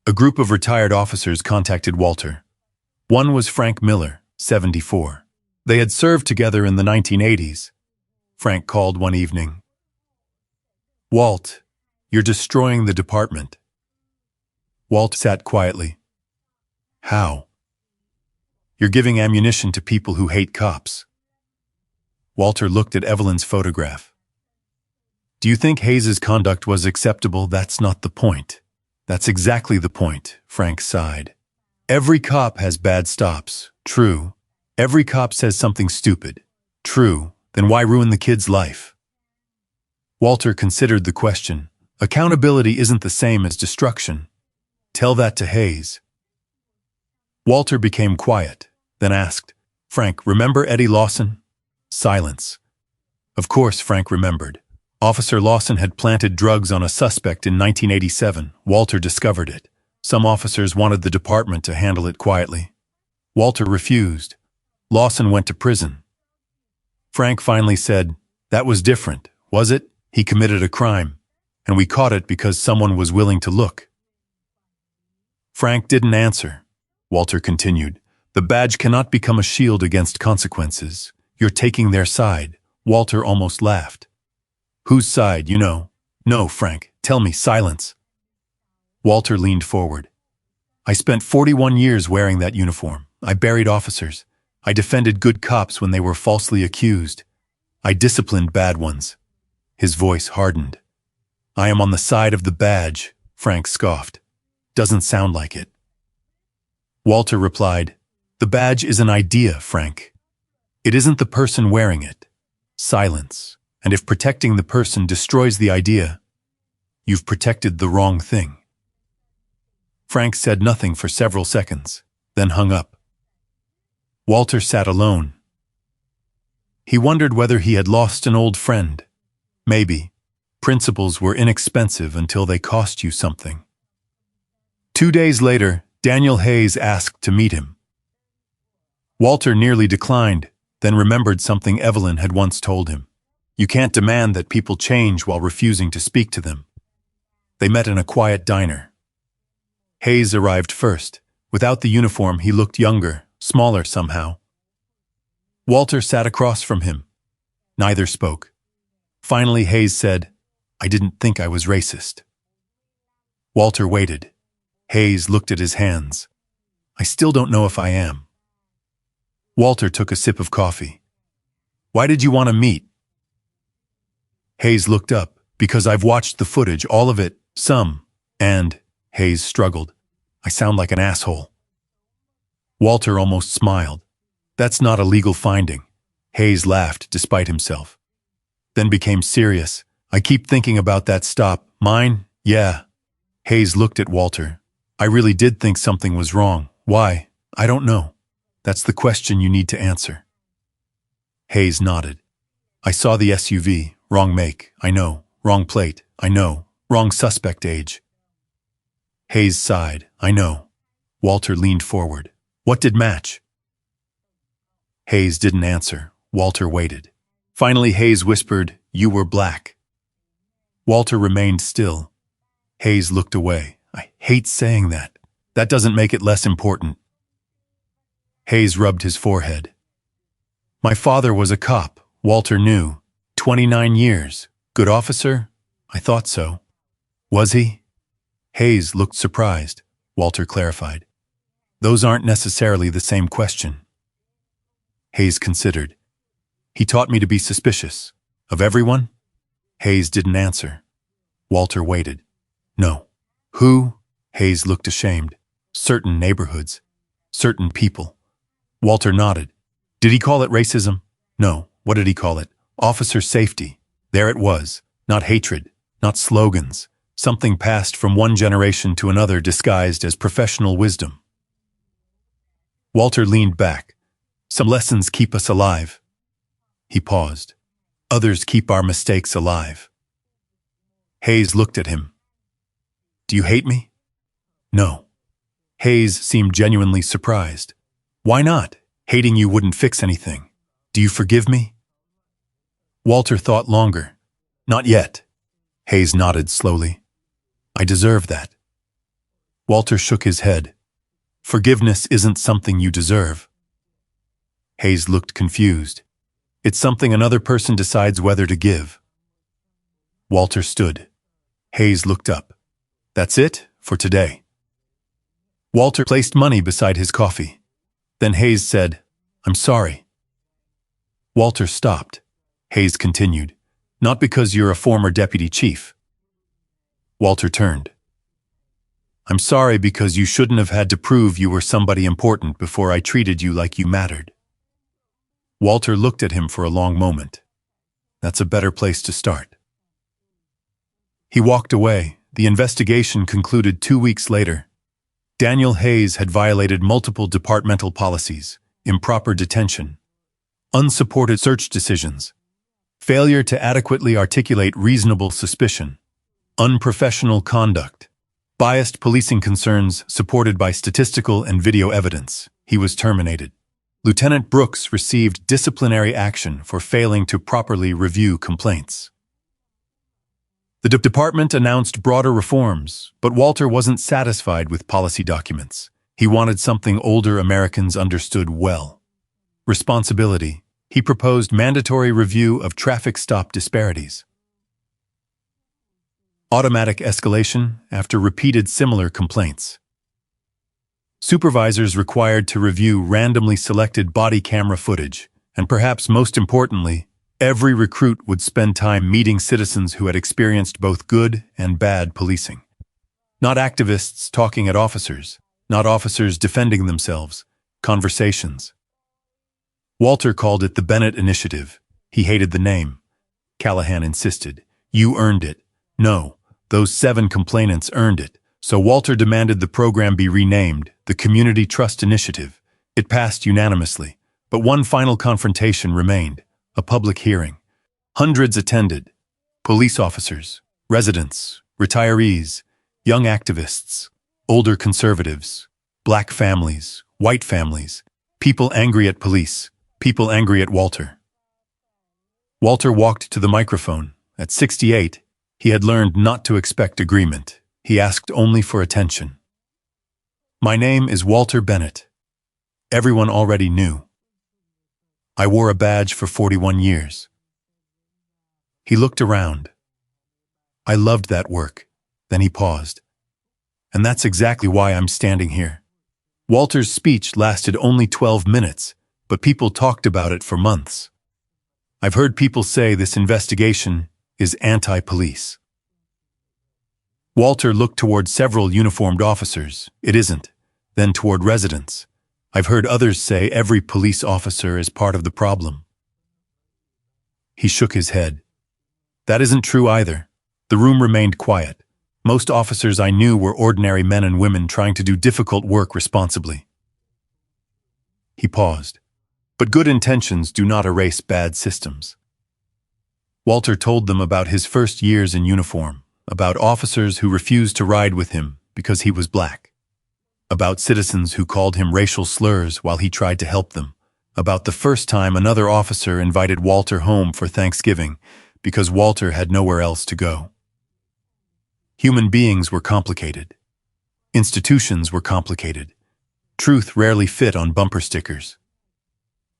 S1: A group of retired officers contacted Walter. One was Frank Miller, 74. They had served together in the 1980s. Frank called one evening. "Walt, you're destroying the department." Walt sat quietly. "How?" "You're giving ammunition to people who hate cops." Walter looked at Evelyn's photograph. "Do you think Hayes's conduct was acceptable? That's not the point." "That's exactly the point," Frank sighed. "Every cop has bad stops. True. Every cop says something stupid. True. Then why ruin the kid's life?" Walter considered the question. Accountability isn't the same as destruction. Tell that to Hayes. Walter became quiet, then asked, "Frank, remember Eddie Lawson?" Silence. Of course Frank remembered. Officer Lawson had planted drugs on a suspect in 1987. Walter discovered it. Some officers wanted the department to handle it quietly. Walter refused. Lawson went to prison. Frank finally said, "That was different, was it? He committed a crime, and we caught it because someone was willing to look." Frank didn't answer. Walter continued, "The badge cannot become a shield against consequences. You're taking their side." Walter almost laughed. "Whose side, you know?" "No, Frank, tell me." Silence. Walter leaned forward. "I spent 41 years wearing that uniform. I buried officers. I defended good cops when they were falsely accused. I disciplined bad ones." His voice hardened. "I am on the side of the badge," Frank scoffed. "Doesn't sound like it." Walter replied, "The badge is an idea, Frank. It isn't the person wearing it." Silence. And if protecting the person destroys the idea, you've protected the wrong thing. Frank said nothing for several seconds, then hung up. Walter sat alone. He wondered whether he had lost an old friend. Maybe. Principles were inexpensive until they cost you something. 2 days later, Daniel Hayes asked to meet him. Walter nearly declined, then remembered something Evelyn had once told him. You can't demand that people change while refusing to speak to them. They met in a quiet diner. Hayes arrived first. Without the uniform, he looked younger, smaller somehow. Walter sat across from him. Neither spoke. Finally, Hayes said, "I didn't think I was racist." Walter waited. Hayes looked at his hands. "I still don't know if I am." Walter took a sip of coffee. "Why did you want to meet?" Hayes looked up. "Because I've watched the footage, all of it, some, and," Hayes struggled, "I sound like an asshole." Walter almost smiled. "That's not a legal finding." Hayes laughed despite himself. Then became serious. "I keep thinking about that stop. Mine? Yeah." Hayes looked at Walter. "I really did think something was wrong. Why? I don't know. That's the question you need to answer." Hayes nodded. "I saw the SUV. Wrong make, I know. Wrong plate, I know. Wrong suspect age." Hayes sighed. "I know." Walter leaned forward. "What did match?" Hayes didn't answer. Walter waited. Finally, Hayes whispered, "You were black." Walter remained still. Hayes looked away. "I hate saying that. That doesn't make it less important." Hayes rubbed his forehead. "My father was a cop," Walter knew. 29 years. Good officer? I thought so. Was he? Hayes looked surprised. Walter clarified. "Those aren't necessarily the same question." Hayes considered. "He taught me to be suspicious. Of everyone?" Hayes didn't answer. Walter waited. "No." "Who?" Hayes looked ashamed. "Certain neighborhoods. Certain people." Walter nodded. "Did he call it racism?" "No. What did he call it? Officer safety. There it was. Not hatred. Not slogans. Something passed from one generation to another disguised as professional wisdom." Walter leaned back. "Some lessons keep us alive." He paused. "Others keep our mistakes alive." Hayes looked at him. "Do you hate me?" "No." Hayes seemed genuinely surprised. "Why not? Hating you wouldn't fix anything. Do you forgive me?" Walter thought longer. "Not yet." Hayes nodded slowly. "I deserve that." Walter shook his head. "Forgiveness isn't something you deserve." Hayes looked confused. "It's something another person decides whether to give." Walter stood. Hayes looked up. "That's it for today." Walter placed money beside his coffee. Then Hayes said, "I'm sorry." Walter stopped. Hayes continued, "Not because you're a former deputy chief." Walter turned. "I'm sorry because you shouldn't have had to prove you were somebody important before I treated you like you mattered." Walter looked at him for a long moment. "That's a better place to start." He walked away. The investigation concluded 2 weeks later. Daniel Hayes had violated multiple departmental policies: improper detention, unsupported search decisions, failure to adequately articulate reasonable suspicion, unprofessional conduct, biased policing concerns supported by statistical and video evidence. He was terminated. Lieutenant Brooks received disciplinary action for failing to properly review complaints. The department announced broader reforms, but Walter wasn't satisfied with policy documents. He wanted something older Americans understood well: responsibility. He proposed mandatory review of traffic stop disparities, automatic escalation after repeated similar complaints, supervisors required to review randomly selected body camera footage, and perhaps most importantly, every recruit would spend time meeting citizens who had experienced both good and bad policing. Not activists talking at officers, not officers defending themselves, conversations. Walter called it the Bennett Initiative. He hated the name. Callahan insisted. You earned it. No, those 7 complainants earned it. So Walter demanded the program be renamed the Community Trust Initiative. It passed unanimously, but one final confrontation remained, a public hearing. Hundreds attended. Police officers, residents, retirees, young activists, older conservatives, black families, white families, people angry at police, people angry at Walter. Walter walked to the microphone. At 68, he had learned not to expect agreement. He asked only for attention. My name is Walter Bennett. Everyone already knew. I wore a badge for 41 years. He looked around. I loved that work. Then he paused. And that's exactly why I'm standing here. Walter's speech lasted only 12 minutes, but people talked about it for months. I've heard people say this investigation is anti-police. Walter looked toward several uniformed officers. It isn't. Then toward residents. I've heard others say every police officer is part of the problem. He shook his head. That isn't true either. The room remained quiet. Most officers I knew were ordinary men and women trying to do difficult work responsibly. He paused. But good intentions do not erase bad systems. Walter told them about his first years in uniform, about officers who refused to ride with him because he was black, about citizens who called him racial slurs while he tried to help them, about the first time another officer invited Walter home for Thanksgiving because Walter had nowhere else to go. Human beings were complicated. Institutions were complicated. Truth rarely fit on bumper stickers.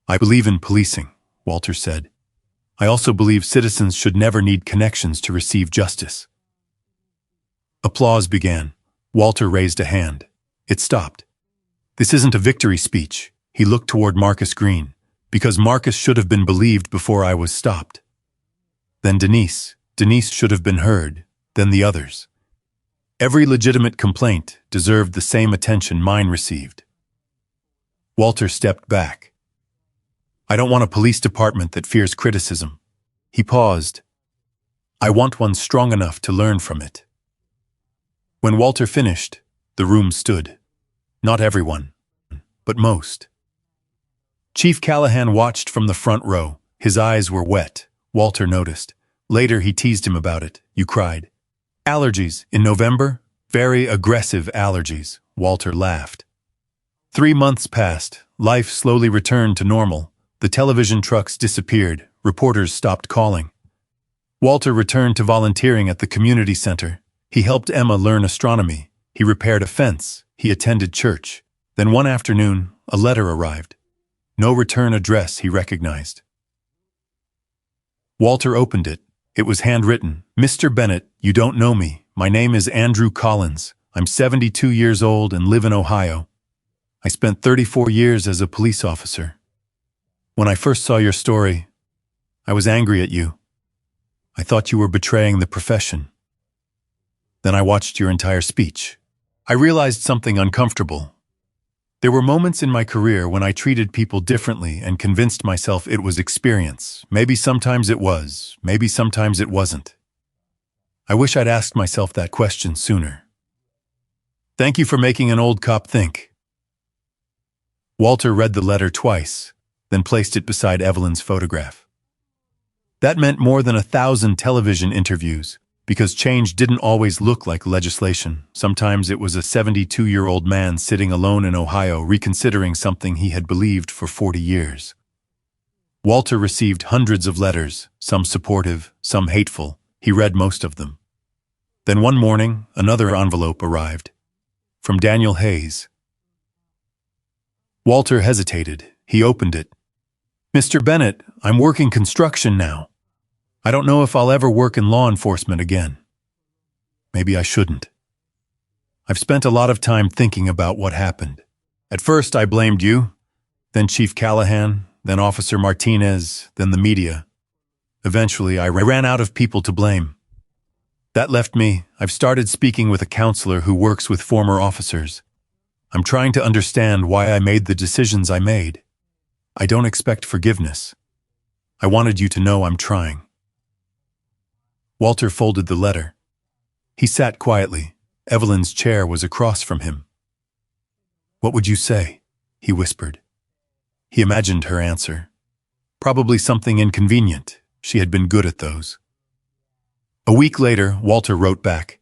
S1: I believe in policing, Walter said. I also believe citizens should never need connections to receive justice. Applause began. Walter raised a hand. It stopped. This isn't a victory speech. He looked toward Marcus Green, because Marcus should have been believed before I was stopped. Then Denise should have been heard, then the others. Every legitimate complaint deserved the same attention mine received. Walter stepped back. I don't want a police department that fears criticism. He paused. I want one strong enough to learn from it. When Walter finished, the room stood. Not everyone, but most. Chief Callahan watched from the front row. His eyes were wet, Walter noticed. Later he teased him about it. You cried. Allergies in November? Very aggressive allergies, Walter laughed. 3 months passed. Life slowly returned to normal. The television trucks disappeared. Reporters stopped calling. Walter returned to volunteering at the community center. He helped Emma learn astronomy. He repaired a fence. He attended church. Then one afternoon, a letter arrived. No return address he recognized. Walter opened it. It was handwritten. Mr. Bennett, you don't know me. My name is Andrew Collins. I'm 72 years old and live in Ohio. I spent 34 years as a police officer. When I first saw your story, I was angry at you. I thought you were betraying the profession. Then I watched your entire speech. I realized something uncomfortable. There were moments in my career when I treated people differently and convinced myself it was experience. Maybe sometimes it was, maybe sometimes it wasn't. I wish I'd asked myself that question sooner. Thank you for making an old cop think. Walter read the letter twice, then placed it beside Evelyn's photograph. That meant more than 1,000 television interviews, because change didn't always look like legislation. Sometimes it was a 72-year-old man sitting alone in Ohio reconsidering something he had believed for 40 years. Walter received hundreds of letters, some supportive, some hateful. He read most of them. Then one morning, another envelope arrived. From Daniel Hayes. Walter hesitated. He opened it. Mr. Bennett, I'm working construction now. I don't know if I'll ever work in law enforcement again. Maybe I shouldn't. I've spent a lot of time thinking about what happened. At first I blamed you, then Chief Callahan, then Officer Martinez, then the media. Eventually I ran out of people to blame. That left me. I've started speaking with a counselor who works with former officers. I'm trying to understand why I made the decisions I made. I don't expect forgiveness. I wanted you to know I'm trying." Walter folded the letter. He sat quietly. Evelyn's chair was across from him. "What would you say?" he whispered. He imagined her answer. Probably something inconvenient. She had been good at those. A week later, Walter wrote back,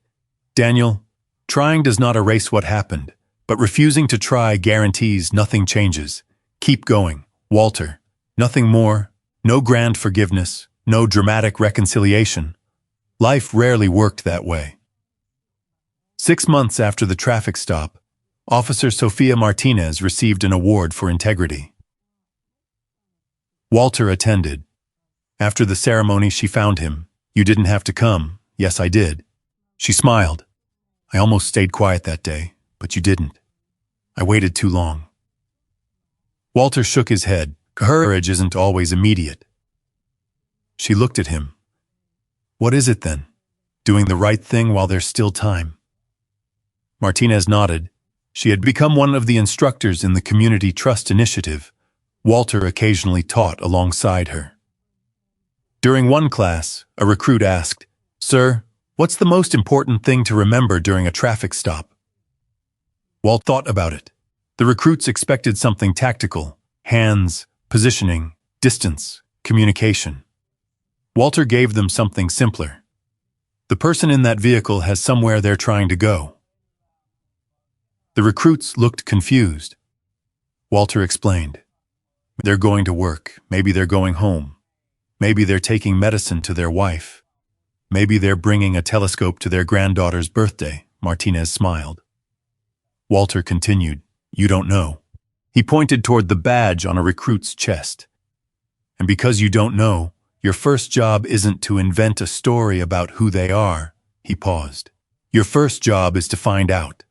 S1: "Daniel, trying does not erase what happened, but refusing to try guarantees nothing changes. Keep going, Walter. Nothing more, no grand forgiveness, no dramatic reconciliation. Life rarely worked that way." 6 months after the traffic stop, Officer Sofia Martinez received an award for integrity. Walter attended. After the ceremony, she found him. "You didn't have to come." "Yes, I did." She smiled. "I almost stayed quiet that day, but you didn't. I waited too long." Walter shook his head. Courage isn't always immediate. She looked at him. "What is it then? Doing the right thing while there's still time?" Martinez nodded. She had become one of the instructors in the Community Trust Initiative. Walter occasionally taught alongside her. During one class, a recruit asked, "Sir, what's the most important thing to remember during a traffic stop?" Walt thought about it. The recruits expected something tactical: hands, positioning, distance, communication. Walter gave them something simpler. The person in that vehicle has somewhere they're trying to go. The recruits looked confused. Walter explained. They're going to work. Maybe they're going home. Maybe they're taking medicine to their wife. Maybe they're bringing a telescope to their granddaughter's birthday. Martinez smiled. Walter continued, "You don't know." He pointed toward the badge on a recruit's chest. "And because you don't know, your first job isn't to invent a story about who they are." He paused. "Your first job is to find out."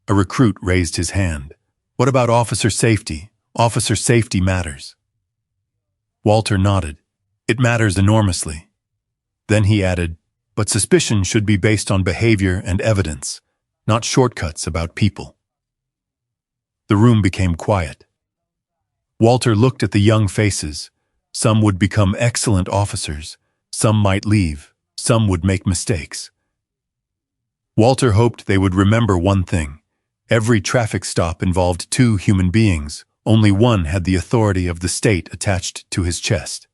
S1: A recruit raised his hand. "What about officer safety? Officer safety matters." Walter nodded. "It matters enormously." Then he added, "But suspicion should be based on behavior and evidence, not shortcuts about people." The room became quiet. Walter looked at the young faces. Some would become excellent officers. Some might leave. Some would make mistakes. Walter hoped they would remember one thing. Every traffic stop involved 2 human beings. Only one had the authority of the state attached to his chest.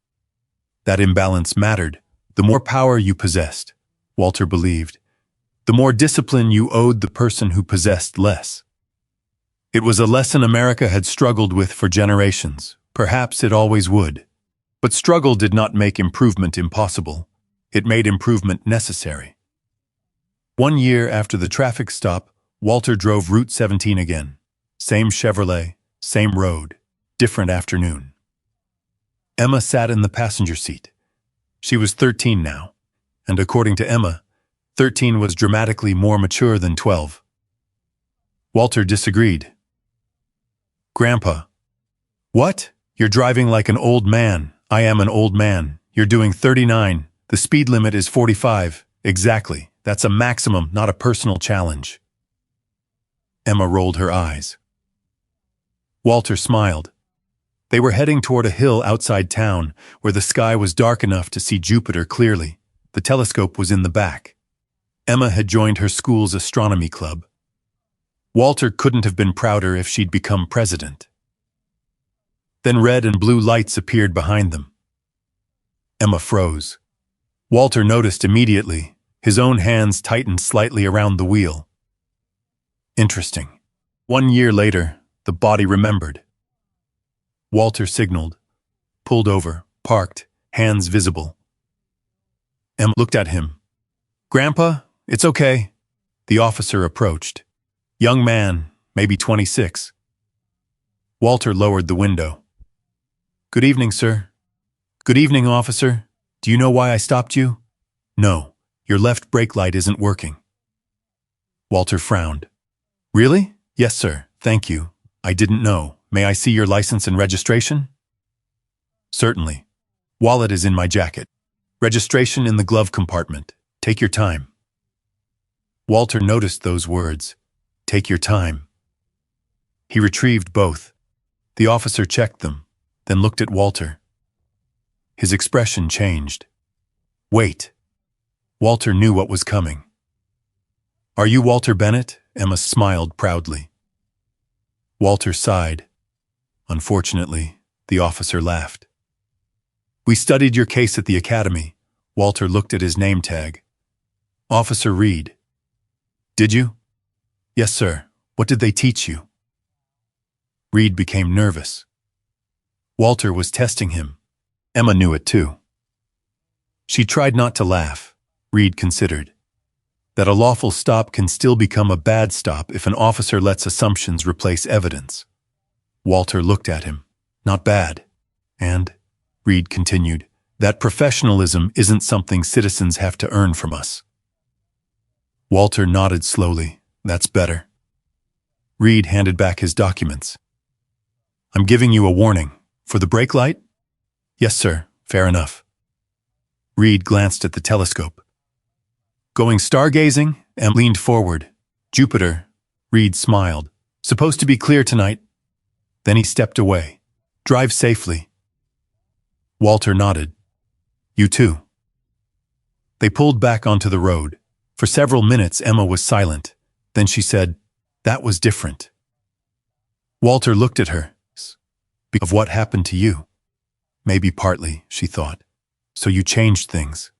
S1: That imbalance mattered. The more power you possessed, Walter believed, the more discipline you owed the person who possessed less. It was a lesson America had struggled with for generations. Perhaps it always would. But struggle did not make improvement impossible. It made improvement necessary. 1 year after the traffic stop, Walter drove Route 17 again. Same Chevrolet, same road, different afternoon. Emma sat in the passenger seat. She was 13 now, and according to Emma, 13 was dramatically more mature than 12. Walter disagreed. "Grandpa." "What? You're driving like an old man." "I am an old man. You're doing 39. The speed limit is 45. Exactly. That's a maximum, not a personal challenge." Emma rolled her eyes. Walter smiled. They were heading toward a hill outside town, where the sky was dark enough to see Jupiter clearly. The telescope was in the back. Emma had joined her school's astronomy club. Walter couldn't have been prouder if she'd become president. Then red and blue lights appeared behind them. Emma froze. Walter noticed immediately. His own hands tightened slightly around the wheel. Interesting. 1 year later, the body remembered. Walter signaled, pulled over, parked, hands visible. Emma looked at him. "Grandpa, it's okay." The officer approached. Young man, maybe 26. Walter lowered the window. "Good evening, sir." "Good evening, officer. Do you know why I stopped you?" "No, your left brake light isn't working." Walter frowned. "Really?" "Yes, sir. Thank you. I didn't know. May I see your license and registration?" "Certainly. Wallet is in my jacket. Registration in the glove compartment. Take your time." Walter noticed those words. Take your time. He retrieved both. The officer checked them, then looked at Walter. His expression changed. Wait. Walter knew what was coming. Are you Walter Bennett? Emma smiled proudly. Walter sighed. Unfortunately, the officer laughed. We studied your case at the academy. Walter looked at his name tag. Officer Reed. Did you? Yes, sir. What did they teach you? Reed became nervous. Walter was testing him. Emma knew it too. She tried not to laugh. Reed considered that a lawful stop can still become a bad stop if an officer lets assumptions replace evidence. Walter looked at him. Not bad. And, Reed continued, that professionalism isn't something citizens have to earn from us. Walter nodded slowly. That's better. Reed handed back his documents. I'm giving you a warning. For the brake light? Yes, sir. Fair enough. Reed glanced at the telescope. Going stargazing? Em leaned forward. Jupiter. Reed smiled. Supposed to be clear tonight. Then he stepped away. Drive safely. Walter nodded. You too. They pulled back onto the road. For several minutes Emma was silent. Then she said, That was different. Walter looked at her. Of what happened to you? Maybe partly, she thought. So you changed things.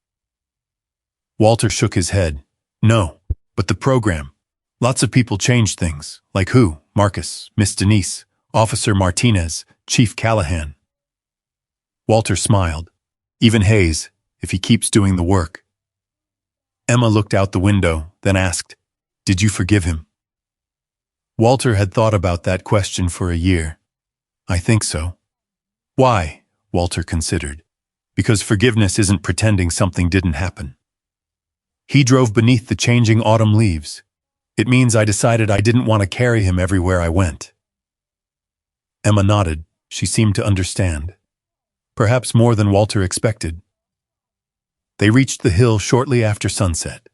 S1: Walter shook his head. No, but the program. Lots of people changed things. Like who? Marcus, Miss Denise, Officer Martinez, Chief Callahan. Walter smiled. Even Hayes, if he keeps doing the work. Emma looked out the window, then asked, Did you forgive him? Walter had thought about that question for a year. I think so. Why? Walter considered. Because forgiveness isn't pretending something didn't happen. He drove beneath the changing autumn leaves. It means I decided I didn't want to carry him everywhere I went. Emma nodded. She seemed to understand. Perhaps more than Walter expected. They reached the hill shortly after sunset.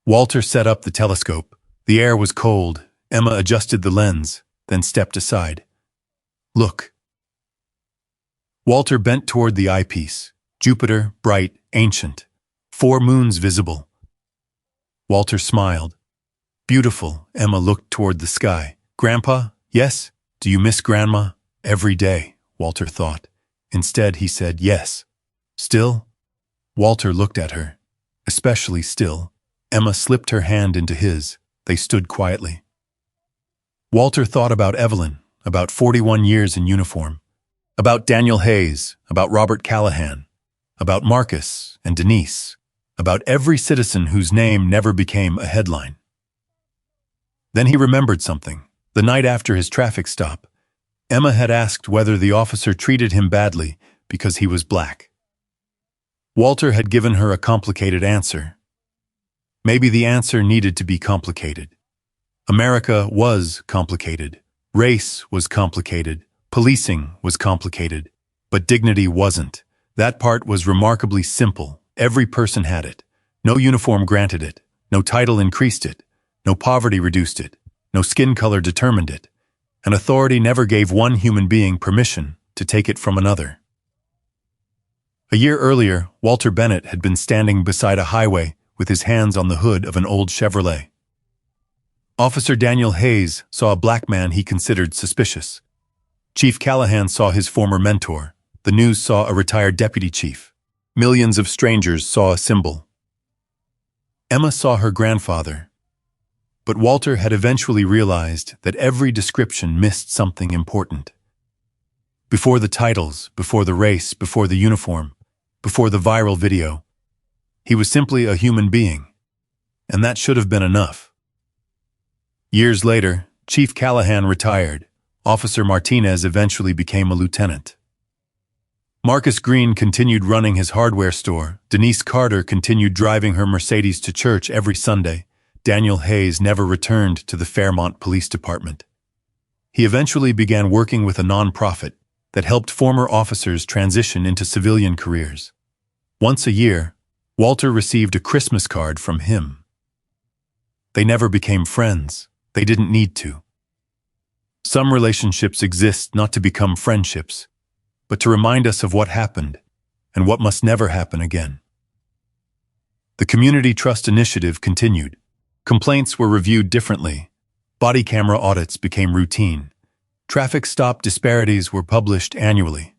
S1: Walter set up the telescope. The air was cold. Emma adjusted the lens, then stepped aside. Look. Walter bent toward the eyepiece. Jupiter, bright, ancient. 4 moons visible. Walter smiled. Beautiful. Emma looked toward the sky. Grandpa? Yes? Do you miss Grandma? Every day, Walter thought. Instead, he said yes. Still? Walter looked at her. Especially still. Emma slipped her hand into his. They stood quietly. Walter thought about Evelyn, about 41 years in uniform, about Daniel Hayes, about Robert Callahan, about Marcus and Denise, about every citizen whose name never became a headline. Then he remembered something. The night after his traffic stop, Emma had asked whether the officer treated him badly because he was black. Walter had given her a complicated answer. Maybe the answer needed to be complicated. America was complicated. Race was complicated. Policing was complicated. But dignity wasn't. That part was remarkably simple. Every person had it. No uniform granted it. No title increased it. No poverty reduced it. No skin color determined it. And authority never gave one human being permission to take it from another. A year earlier, Walter Bennett had been standing beside a highway with his hands on the hood of an old Chevrolet. Officer Daniel Hayes saw a black man he considered suspicious. Chief Callahan saw his former mentor. The news saw a retired deputy chief. Millions of strangers saw a symbol. Emma saw her grandfather. But Walter had eventually realized that every description missed something important. Before the titles, before the race, before the uniform, before the viral video, he was simply a human being. And that should have been enough. Years later, Chief Callahan retired. Officer Martinez eventually became a lieutenant. Marcus Green continued running his hardware store. Denise Carter continued driving her Mercedes to church every Sunday. Daniel Hayes never returned to the Fairmont Police Department. He eventually began working with a nonprofit that helped former officers transition into civilian careers. Once a year, Walter received a Christmas card from him. They never became friends. They didn't need to. Some relationships exist not to become friendships, but to remind us of what happened and what must never happen again. The Community Trust Initiative continued. Complaints were reviewed differently. Body camera audits became routine. Traffic stop disparities were published annually.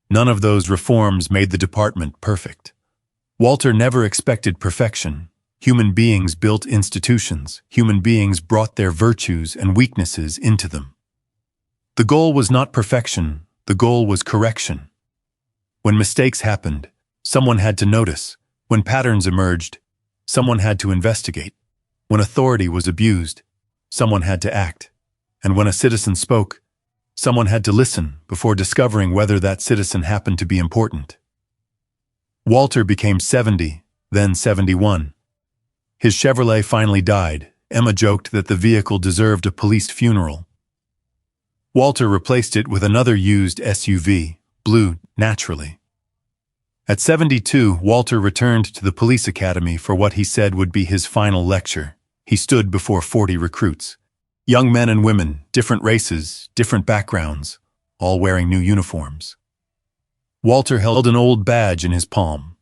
S1: None of those reforms made the department perfect. Walter never expected perfection. Human beings built institutions. Human beings brought their virtues and weaknesses into them. The goal was not perfection. The goal was correction. When mistakes happened, someone had to notice. When patterns emerged, someone had to investigate. When authority was abused, someone had to act. And when a citizen spoke, someone had to listen before discovering whether that citizen happened to be important. Walter became 70, then 71. His Chevrolet finally died. Emma joked that the vehicle deserved a police funeral. Walter replaced it with another used SUV, blue, naturally. At 72, Walter returned to the police academy for what he said would be his final lecture. He stood before 40 recruits. Young men and women, different races, different backgrounds, all wearing new uniforms. Walter held an old badge in his palm.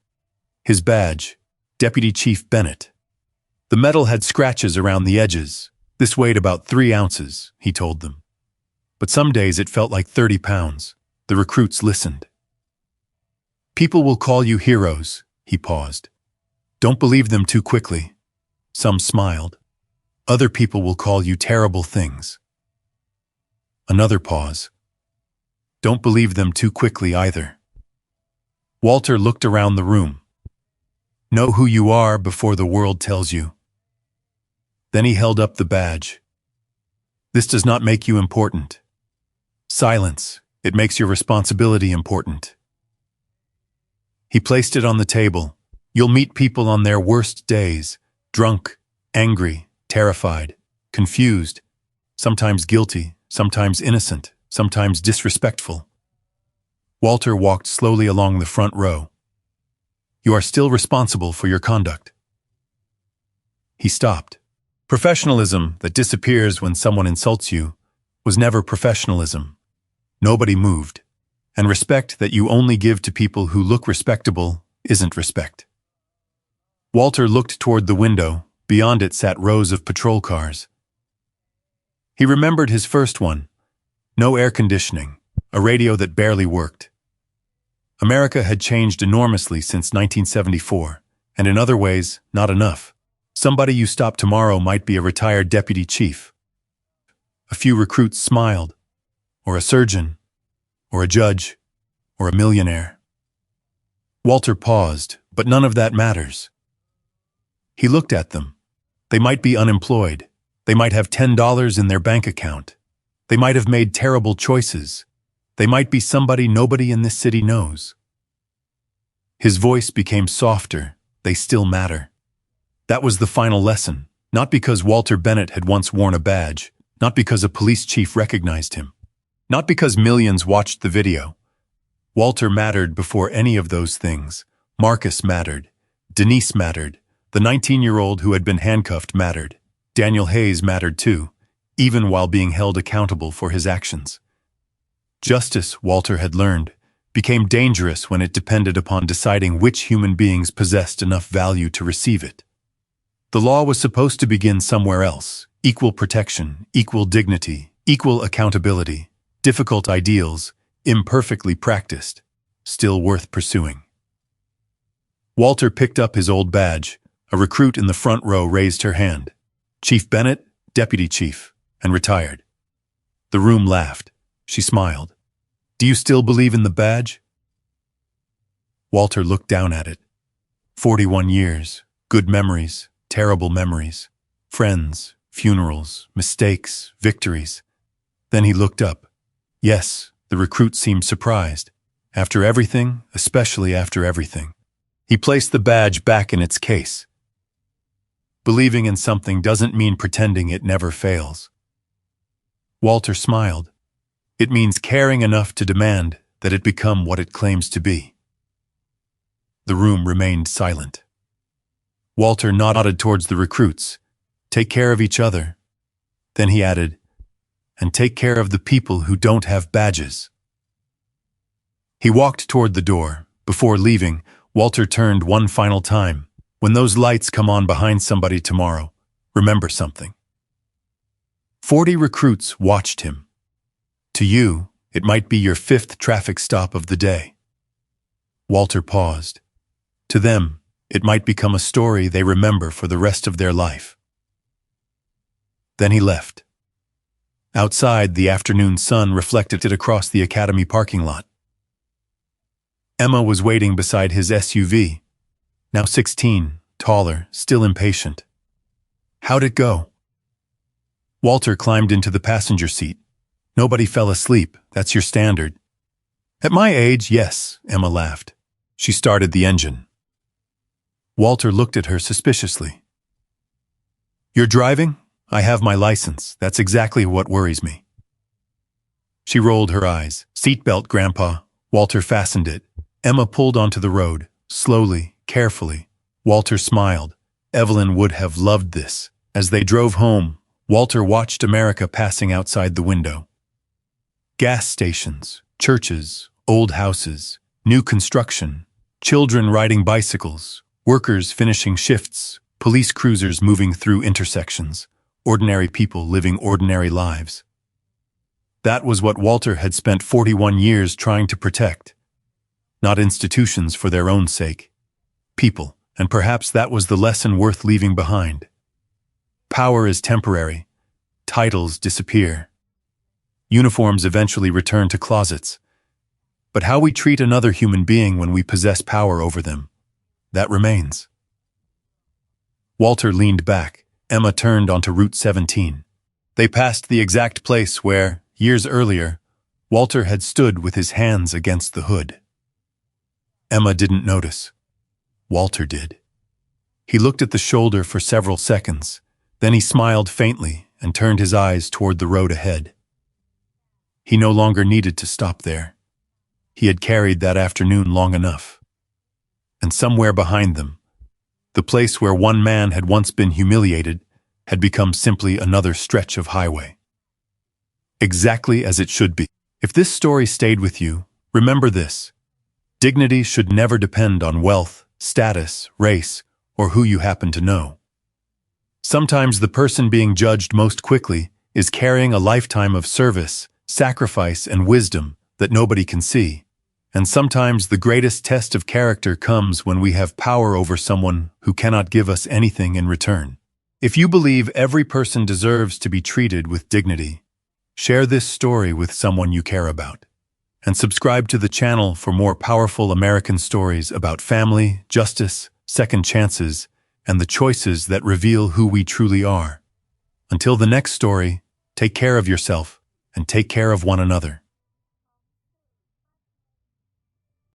S1: His badge, Deputy Chief Bennett. The metal had scratches around the edges. This weighed about 3 ounces, he told them. But some days it felt like 30 pounds. The recruits listened. People will call you heroes, he paused. Don't believe them too quickly. Some smiled. Other people will call you terrible things. Another pause. Don't believe them too quickly either. Walter looked around the room. Know who you are before the world tells you. Then he held up the badge. This does not make you important. Silence. It makes your responsibility important. He placed it on the table. You'll meet people on their worst days, drunk, angry, terrified, confused, sometimes guilty, sometimes innocent, sometimes disrespectful. Walter walked slowly along the front row. You are still responsible for your conduct. He stopped. Professionalism that disappears when someone insults you was never professionalism. Nobody moved. And respect that you only give to people who look respectable isn't respect. Walter looked toward the window. Beyond it sat rows of patrol cars. He remembered his first one. No air conditioning, a radio that barely worked. America had changed enormously since 1974, and in other ways, not enough. Somebody you stop tomorrow might be a retired deputy chief. A few recruits smiled, or a surgeon, or a judge, or a millionaire. Walter paused, but none of that matters. He looked at them. They might be unemployed. They might have $10 in their bank account. They might have made terrible choices. They might be somebody nobody in this city knows. His voice became softer. They still matter. That was the final lesson, not because Walter Bennett had once worn a badge, not because a police chief recognized him. Not because millions watched the video. Walter mattered before any of those things. Marcus mattered. Denise mattered. The 19-year-old who had been handcuffed mattered. Daniel Hayes mattered too, even while being held accountable for his actions. Justice, Walter had learned, became dangerous when it depended upon deciding which human beings possessed enough value to receive it. The law was supposed to begin somewhere else. Equal protection, equal dignity, equal accountability. Difficult ideals, imperfectly practiced, still worth pursuing. Walter picked up his old badge. A recruit in the front row raised her hand. Chief Bennett, deputy chief, and retired. The room laughed. She smiled. Do you still believe in the badge? Walter looked down at it. 41 years, good memories, terrible memories, friends, funerals, mistakes, victories. Then he looked up. Yes, the recruit seemed surprised. After everything, especially after everything. He placed the badge back in its case. Believing in something doesn't mean pretending it never fails. Walter smiled. It means caring enough to demand that it become what it claims to be. The room remained silent. Walter nodded towards the recruits. Take care of each other. Then he added, and take care of the people who don't have badges." He walked toward the door. Before leaving, Walter turned one final time. "When those lights come on behind somebody tomorrow, remember something." 40 recruits watched him. To you, it might be your 5th traffic stop of the day. Walter paused. To them, it might become a story they remember for the rest of their life. Then he left. Outside, the afternoon sun reflected it across the academy parking lot. Emma was waiting beside his SUV, now 16, taller, still impatient. "How'd it go?" Walter climbed into the passenger seat. "Nobody fell asleep, that's your standard." "At my age, yes," Emma laughed. She started the engine. Walter looked at her suspiciously. "You're driving? I have my license. That's exactly what worries me." She rolled her eyes. "Seatbelt, Grandpa." Walter fastened it. Emma pulled onto the road, slowly, carefully. Walter smiled. Evelyn would have loved this. As they drove home, Walter watched America passing outside the window. Gas stations, churches, old houses, new construction, children riding bicycles, workers finishing shifts, police cruisers moving through intersections, ordinary people living ordinary lives. That was what Walter had spent 41 years trying to protect. Not institutions for their own sake. People, and perhaps that was the lesson worth leaving behind. Power is temporary. Titles disappear. Uniforms eventually return to closets. But how we treat another human being when we possess power over them, that remains. Walter leaned back. Emma turned onto Route 17. They passed the exact place where, years earlier, Walter had stood with his hands against the hood. Emma didn't notice. Walter did. He looked at the shoulder for several seconds, then he smiled faintly and turned his eyes toward the road ahead. He no longer needed to stop there. He had carried that afternoon long enough. And somewhere behind them, the place where one man had once been humiliated had become simply another stretch of highway. Exactly as it should be. If this story stayed with you, remember this. Dignity should never depend on wealth, status, race, or who you happen to know. Sometimes the person being judged most quickly is carrying a lifetime of service, sacrifice, and wisdom that nobody can see. And sometimes the greatest test of character comes when we have power over someone who cannot give us anything in return. If you believe every person deserves to be treated with dignity, share this story with someone you care about. And subscribe to the channel for more powerful American stories about family, justice, second chances, and the choices that reveal who we truly are. Until the next story, take care of yourself and take care of one another.